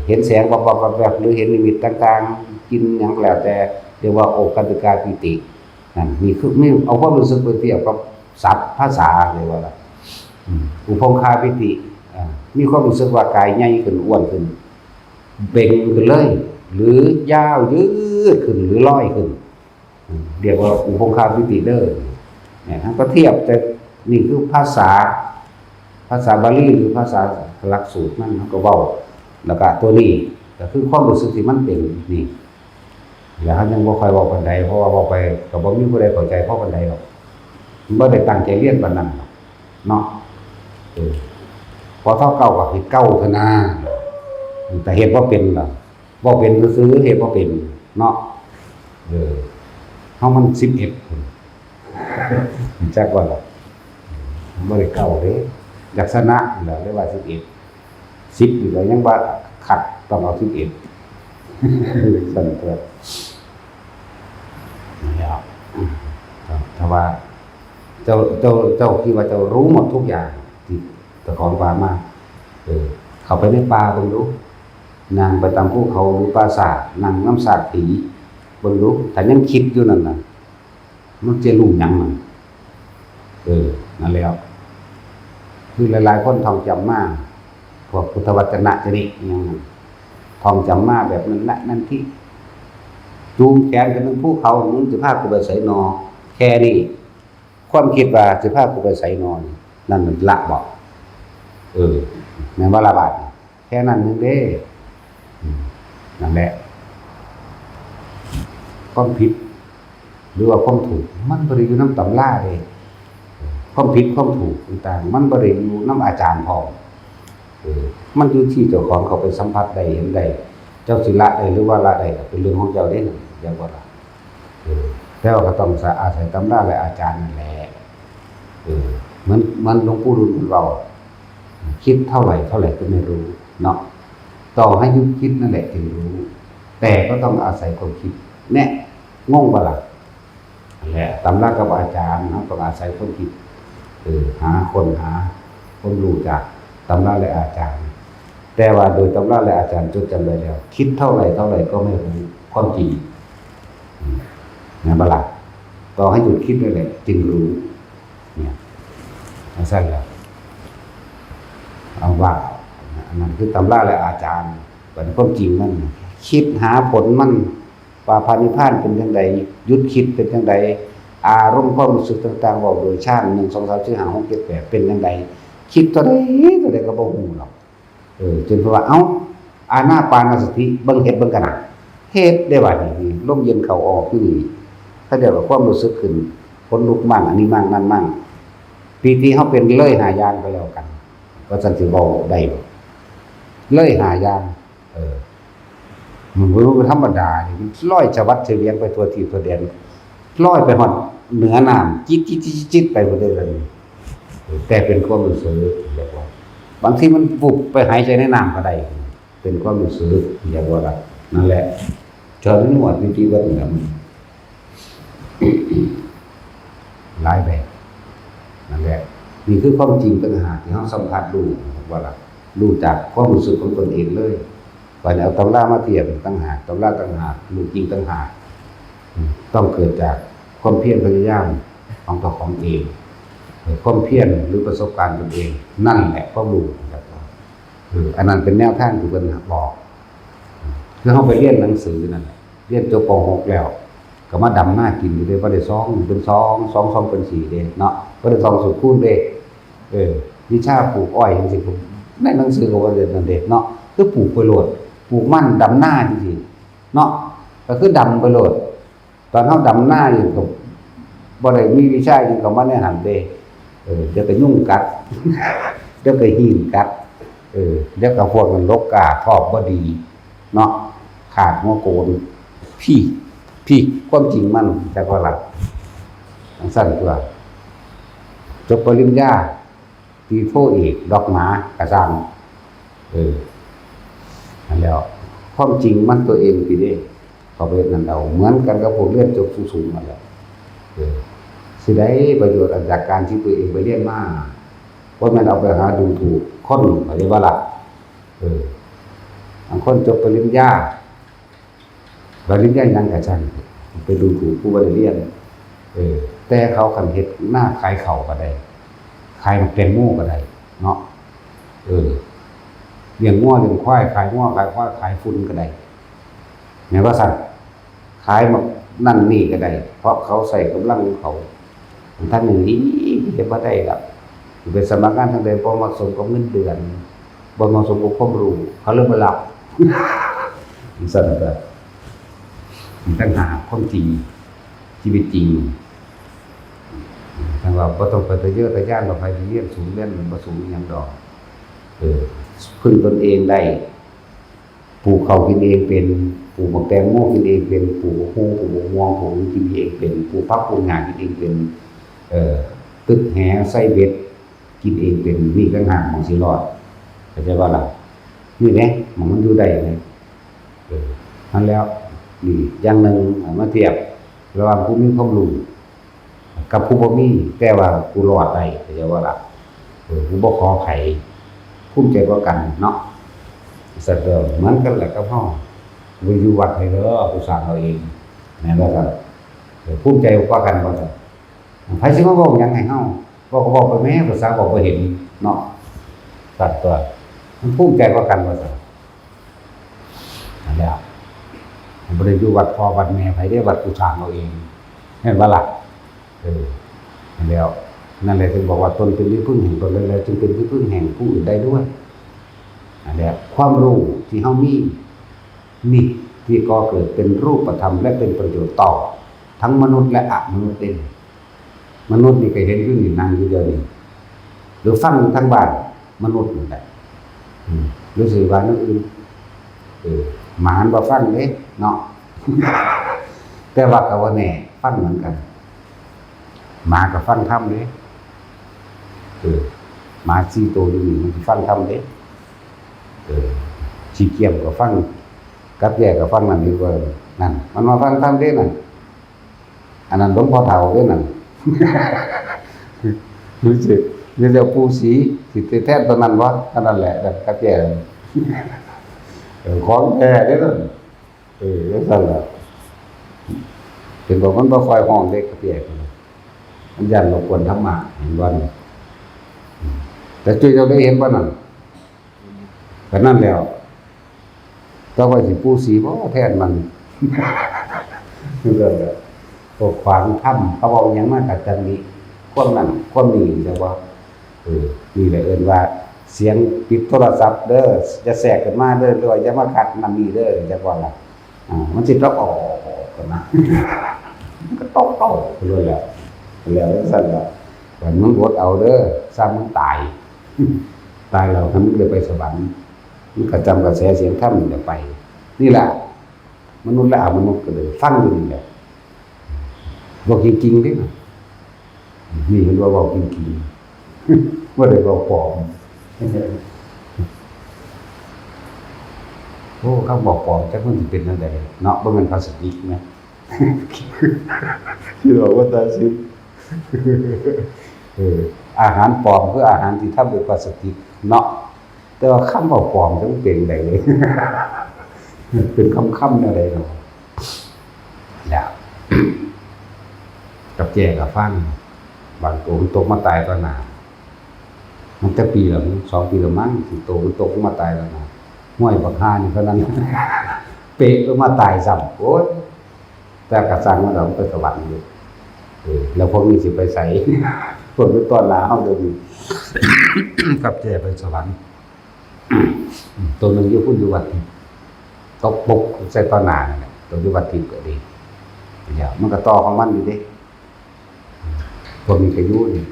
[SPEAKER 1] เห็นแสงวับๆแบบหรือเห็นนิมิตต่างๆกินอย่างแล้วแต่เรียกว่าโอกันติกาปิตินั่นนี่คือนี่เอาความรู้สึกไปเทียบกับศัพท์ภาษาเลยว่าล่ะอุปงคาปิติมีความรู้สึกว่ากายใหญ่ขึ้นอ้วนขึ้นเบ่งขึ้นเลยหรือยาวยืดขึ้นหรือลอยขึ้นเรียกว่าอุปงคาปิติเด้อเนี่ยทั้งก็เทียบแต่นี่คือภาษาบาลีหรือภาษาหลักสูตรนั่นก็เว้าแล้วก็ตัวนี้ก็คือความรู้สึกที่มันเป็นนี่แล้วยังบ่ค่อยเว้าปานใดเพราะว่าเว้าไปก็บ่มีผู้ใดเข้าใจเพราะปานใดหรอกบ่ได้ตั้งใจเรียนปานนั้นเนาะพอเท่าเก่าก็ให้เก่าเถอะนะแต่เฮ็ดบ่เป็นล่ะบ่เป็นซื่อๆเฮ็ดบ่เป็นเนาะเฮามัน11พุ่นจักว่าล่ะบ่ได้เก่าเด้ลักษณะแล้วเรียกว่า10อยู่แล้วยังว่าขัดต้องเอา11สั่นเถิดแล้วถ้าว่าเจ้าคิดว่าเจ้ารู้หมดทุกอย่างที่เจ้าของป่ามาเข้าไปในป่าเบิ่งดูนั่งไปตามภูเขาหรือปราสาทนั่งน้ำสาดผีเบิ่งดูถ้ายังคิดอยู่นั่นน่ะมันจะรู้หยังมันนั่นแล้วคือหลายๆคนท่องจำมาพวกพุทธวจนะจริตอย่างนั้นท่องจำมาแบบนั้นละนั่นที่จูงแขนกันทั้งภูเขามึงสิพากูไปไสนอแค่นี้ความคิดว่าสิพากูไปไสนอนั่นมันละบ่แม่นว่าละบาดแค่นั้นนึงเด้นั่นแหละความผิดหรือว่าความถูกมันบ่ได้อยู่นำตำราเด้ความผิดความถูกต่างๆมันบ่ได้อยู่นำอาจารย์พอมันอยู่ที่เจ้าของเขาไปสัมผัสได้เห็นได้เจ้าสิละได้หรือว่าละได้ก็เป็นเรื่องของเจ้าเด้อย่างว่าล่ะแล้วก็ต้องอาศัยตำราและอาจารย์นั่นแหละมันหลวงปู่ดูลเราคิดเท่าไหร่ก็ไม่รู้เนาะต่อให้ยุดคิดนั่นแหละถึงรู้แต่ก็ต้องอาศัยความคิดแน่งงบ่ล่ะแหละตำรากับอาจารย์ต้องอาศัยความคิดหาคนรู้จากตำราและอาจารย์แต่ว่าโดยตำราและอาจารย์จดจำได้แล้วคิดเท่าไหร่ก็ไม่รู้ความจริงนะบ่ล่ะต่อให้หยุดคิดนั่นแหละจึงรู้เนี่ยสั้นแล้วเอาว่านั่นคือตำราและอาจารย์เป็นความจริงมันคิดหาผลมันว่าพระนิพพานเป็นจังไดหยุดคิดเป็นจังไดอารมณ์ความรู้สึกต่างๆบอกโดยชาติ1 2 3 4 5 6 7 8เป็นจังไดคิดตัวใดก็บ่ฮู้หรอกจนเพราะว่าเอ้าอานาปานสติเบิ่งเฮ็ดเบิ่งกันเฮ็ดได้ว่านี่ลมเย็นเข้าออกคือนี่ถ้าเดี๋ยวกับความรู้สึกขึ้นคนลุกมั่งอันนี้มั่งนั่นมั่งปีที่เฮาเป็นเลยหายานไปแล้วกันว่าซั่นสิเว้าได้เลยหายานมันบ่ธรรมดานี่ลอยชวัดเฉวียนไปทั่วทิศทั่วแดนลอยไปฮอดเหนือน้ำจิตไปบ่ได้เลยแต่เป็นความรู้สึกเรียกว่าบางทีมันบุบไปหายใจในน้ำก็ได้เป็นความรู้สึกเรียกว่านั่นแหละจอหนวดวิธีวัดเนี่ยหลายแบบนั่นแหละนี่คือความจริงต่างหากที่เราสัมผัสว่ารู้จากความรู้สึกของตนเองเลยก่อนเอาตำรามาเทียบต่างหากตำราต่างหากรู้จริงต่างหากต้องเกิดจากความเพียรพยายามของตัวของเองความเพียรหรือประสบการณ์ตนเองนั่นแหละความรู้อันนั้นเป็นแนวทางที่เพิ่นบอกคือเฮาไปเรียนหนังสือนั่นเรียนจบป .6 แล้วก็มาดำหน้ากินอยู่เด้บ่ได้2เป็น2เป็น4เด้เนาะบ่ได้2สูตรคูณเด้วิชาปลูกอ้อยจังซี่ผมในหนังสือก็บ่ได้นั่นเด้เนาะคือปลูกไปโลดปลูกมันดำหน้าจริงๆเนาะก็คือดำไปโลดตอนเฮาดำหน้าอยู่ก็บ่ได้มีวิชาหยังเข้ามาในหันเด้เดี๋ยวก็ยุ่งกัดเดี๋ยวก็หินกัดเดี๋ยวก็พวกมันลกกาทอบบ่ดีเนาะขาดหัวโกนพี่ความจริงมันจักว่าล่ะ ทั้งสั้นตัวจบปริญญาตีโทเอกดอกหมากระซังนั่นแล้วความจริงมันตัวเองปีนี้เขาไปนั่นเอาเหมือนกันกับพวกเรียนจบสูงๆมาแล้วสิได้ประโยชน์จากการที่ตัวเองไปเรียนมาว่ามันเอาไปหาดูถูกคนอะไรว่าล่ะบางคนจบปริญญายังกระชังไปดูถูกผู้บริเรียนแต่เขาคันเฮ็ดหน้าขายเข่าก็ได้ขายแตงโมก็ได้เนาะเลี้ยงงัวเลี้ยงควายขายงัวขายควายขายฝุ่นก็ได้แม้ว่าสั่นขายมานั่นนี่ก็ได้เพราะเขาใส่กำลังเขาท่านหนึ่งนี้เห็นว่าได้ครับเป็นสมัครงานทางใดบ่เหมาะสมกับเงินเดือนบ่เหมาะสมกับความรู้เขาเริ่มมาหลับสั่นก็ตั้งหาความจริงชีวิตจริงทางเราบ่ต้องไปตะเยอะตะย่านเราไปเรียนสูงเรียนบ่สูงหยังดอกพึ่งตนเองได้ปลูกข้าวกินเองเป็นปลูกบักแตงโมกินเองเป็นปลูกฮู้ปลูกม่วงปลูกกินเองเป็นปลูกผักปลูกหญ้ากินเองเป็นตึกแหใส่เบ็ดกินเองเป็นมีต่างหากของสิรอดเข้าใจว่าล่ะนี่แหละมันอยู่ได้ไงนั่นแล้วนี่อย่างนึงมาเทียบระหว่างผู้มีความรู้กับผู้บ่มีแต่ว่าผู้รอดได้เข้าใจว่าล่ะผู้บ่ขอไขภูมิใจกว่ากันเนาะสัตว์เดิมเหมือนกันแหละกับเฮาบ่อยู่วัดให้เด้อผู้สร้างเอาเองแม่นบ่ครับภูมิใจกว่ากันบ่ครับไผสิมาเว้าหยังให้เฮาเว้าก็เว้าไปแม่ภาษาบอกบ่เห็นเนาะสัตว์ตัวมันภูมิใจกว่ากันบ่ครับนั่นแหละบ่ได้อยู่วัดพ่อวัดแม่ไผได้วัดผู้สร้างเอาเองแม่นบ่ล่ะนั่นแล้วนั่นแหละถึงบอกว่าตนเป็นที่พึ่งแห่งตนแล้วจึงเป็นที่พึ่งแห่งผู้อื่นได้ด้วยนั่นแหละความรู้ที่เฮามีนี่ที่ก่อเกิดเป็นรูปธรรมและเป็นประโยชน์ต่อทั้งมนุษย์และอมนุษย์เองมนุษย์นี่ก็เห็นอยู่นี่นั่งอยู่เดี๋ยวนี้หรือฟังทั้งบ้านมนุษย์นั่นแหละหรือสิว่านั่นอื่นหมาบ่ฟังเด้เนาะแต่ว่าก็ว่าแน่ฟังเหมือนกันหมาก็ฟังธรรมเด้หมา4ตัวอยู่นี่มันสิฟังธรรมเด้ขี้เกียจก็ฟังกับแย่ก็ฟังนั่นนี่ว่านั่นมันมาฟังธรรมเด้นั่นอันนั้นหลวงพ่อเฒ่าเด้นั่นรู้สึกเดี๋ยวปู่ศรีสิแท้ตอนนั้นวะอันนั้นแหละกับแย่ของแท้เด้นั่นแล้วซั่นล่ะเป็นบอกมันบ่ค่อยฮ้องเด็กกับแย่มันยันรบกวนธรรมะเห็นบ่นี่แต่จุ้ยเราได้เห็นบ่นั่นก็นั่นแล้วต่อไปสิปู่ศรีบ่แทนมันคือเรื่องพวกขวางถ้ำเขาบอกหยังมาจากจังนี้ความนั้นความนี้จังว่านี่แหละเอิ้นว่าเสียงปิดโทรศัพท์เด้อจะแทรกขึ้นมาเด้อหรือว่าจะมาขัดนั่นนี่เด้อจังว่าล่ะมันสิต้องออกกันนะก็ต้องเลยแหละแล้วซั่นล่ะว่ามึงอดเอาเด้อซ้ำมึงตายแล้วมันเลยไปสวรรค์มันก็จำกระแสเสียงธรรมนี่ไปนี่แหละมนุษย์และอมนุษย์ก็เลยฟังอยู่นี่แหละบอกจริงๆดินี่เห็นว่าบอกจริงๆว่าได้บอกปลอมโอ้เขาบอกปลอมจักมันสิเป็นจังได๋เนาะบ่แม่นพลาสติกแม่ที่บอกว่าตาซิบอาหารปลอมคืออาหารที่ทำด้วยพลาสติกเนาะแต่ว่าคำว่าปลอมจังเป็นได้เลยเป็นคำๆแนวใดเนาะแล้วกับแจกับฟังบางตัวมันตกมาตายตอนหน้ามันจะปีละ2 ปีละมั้งสิโตมันตกมาตายแล้วนะห้วยบักห่านี่เท่านั้นเปะลงมาตายซ้ำโอ๊ยแต่กระสังมันเราไปสวรรค์อยู่แล้วพวกนี้สิไปใส่พวกนี้ตอนหน้าเฮาเดี๋ยวนี้กับแจไปสวรรค์ตัวนึงอยู่พุ่นอยู่วัดตกปกใส่ตอนหน้านั่นแหละตัวอยู่วัดทิพย์ก็ดีเดี๋ยวมันก็ต่อของมันอยู่ดิพวกนี้ก็อยู่นี่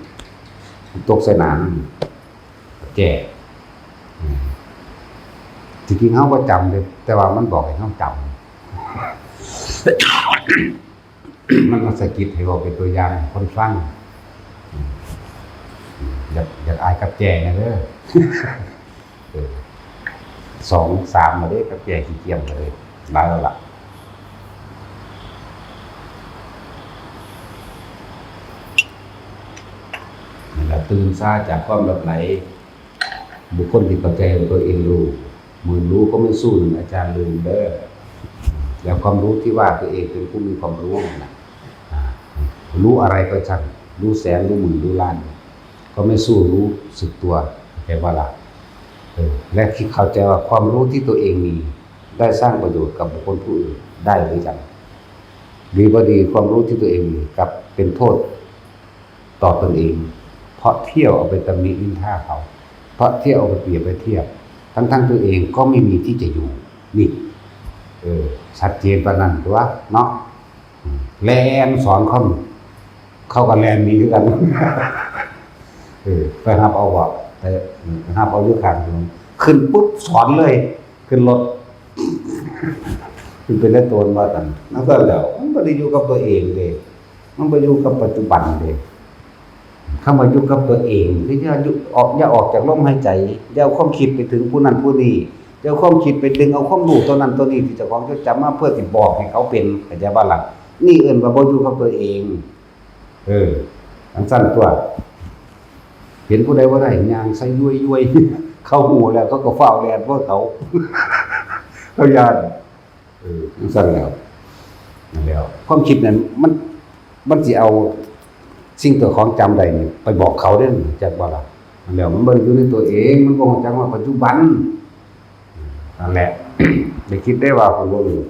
[SPEAKER 1] ตกใส่หน้าแจจริงๆเฮาบ่จำเลยแต่ว่ามันบอกให้เฮาจำ มันมาสะกิดให้เราเป็นตัวอย่างให้คนฟังอยากอายกับแจนะเด้อ 2 3มาเด้กับแจขี้เกียจเลยหลายแล้วล่ะนี่แหละตื่นซาจากความหลับไหลบุคคลที่เข้าใจตัวเองรู้มือรู้ก็ไม่สู้หนึ่งอาจารย์ลืมเด้อแล้วความรู้ที่ว่าตัวเองเป็นผู้มีความรู้นะรู้อะไรก็ช่างรู้แสนรู้หมื่นรู้ล้านก็ไม่สู้รู้สึกตัวแปลว่าล่ะและที่เข้าใจว่าความรู้ที่ตัวเองมีได้สร้างประโยชน์กับบุคคลผู้อื่นได้หรือยังดีบ่ดีความรู้ที่ตัวเองมีกับเป็นโทษต่อตนเองเพราะเที่ยวเอาไปตำหนินินทาเขาเพราะเที่ยวเอาไปเปรียบไปเทียบทั้งตัวเองก็ไม่มีที่จะอยู่นี่ชัดเจนประนั้นตัวเนาะแลนสอนเข้ากับแลนมีคือกันไปหับเอาบ่แต่หับเอาอยู่ข้างขึ้นปุ๊บสอนเลยขึ้นรถขึ้นเป็นได้ตัวมาตันนั่นก็แล้วมันบ่ได้อยู่กับตัวเองเด้มันบ่อยู่กับปัจจุบันเด้เข้ามาอยู่กับตัวเองคืออย่าออกจากลมหายใจอย่าเอาความคิดไปถึงผู้นั้นผู้นี้อย่าเอาความคิดไปดึงเอาความรู้ตัวนั้นตัวนี้ที่เจ้าของจดจำมาเพื่อสิบอกให้เขาเป็นเข้าใจบ่ล่ะนี่เอิ้นว่าบ่อยู่กับตัวเองอันสั้นตัวเห็นผู้ใดบ่ได้ย่างใส่ย้วยๆเข้าหูแล้วก็ฟ้าวแล่นพวกเขาเขาย่านอันสั้นแล้วนั่นแล้วความคิดนั้นมันสิเอาสิ่งตัวของจำใดนี่ไปบอกเขาเด้จักบ่ล่ะนั่นแล้วมันบ่ได้อยู่ในตัวเองมันบ่รู้จักว่าปัจจุบันนั่นแหละ ได้คิดได้ว่าผมบ่รู้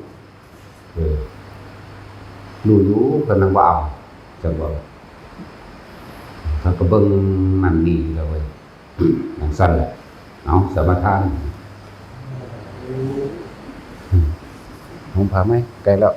[SPEAKER 1] รู้อยู่ก็นั่งบ่เอาจังบ่ถ้าก็เบิ่งนั่นนี่แล้วเว้ยนั่นสั่นแหละเอาสมาทานผมพาไหมไกลแล้ว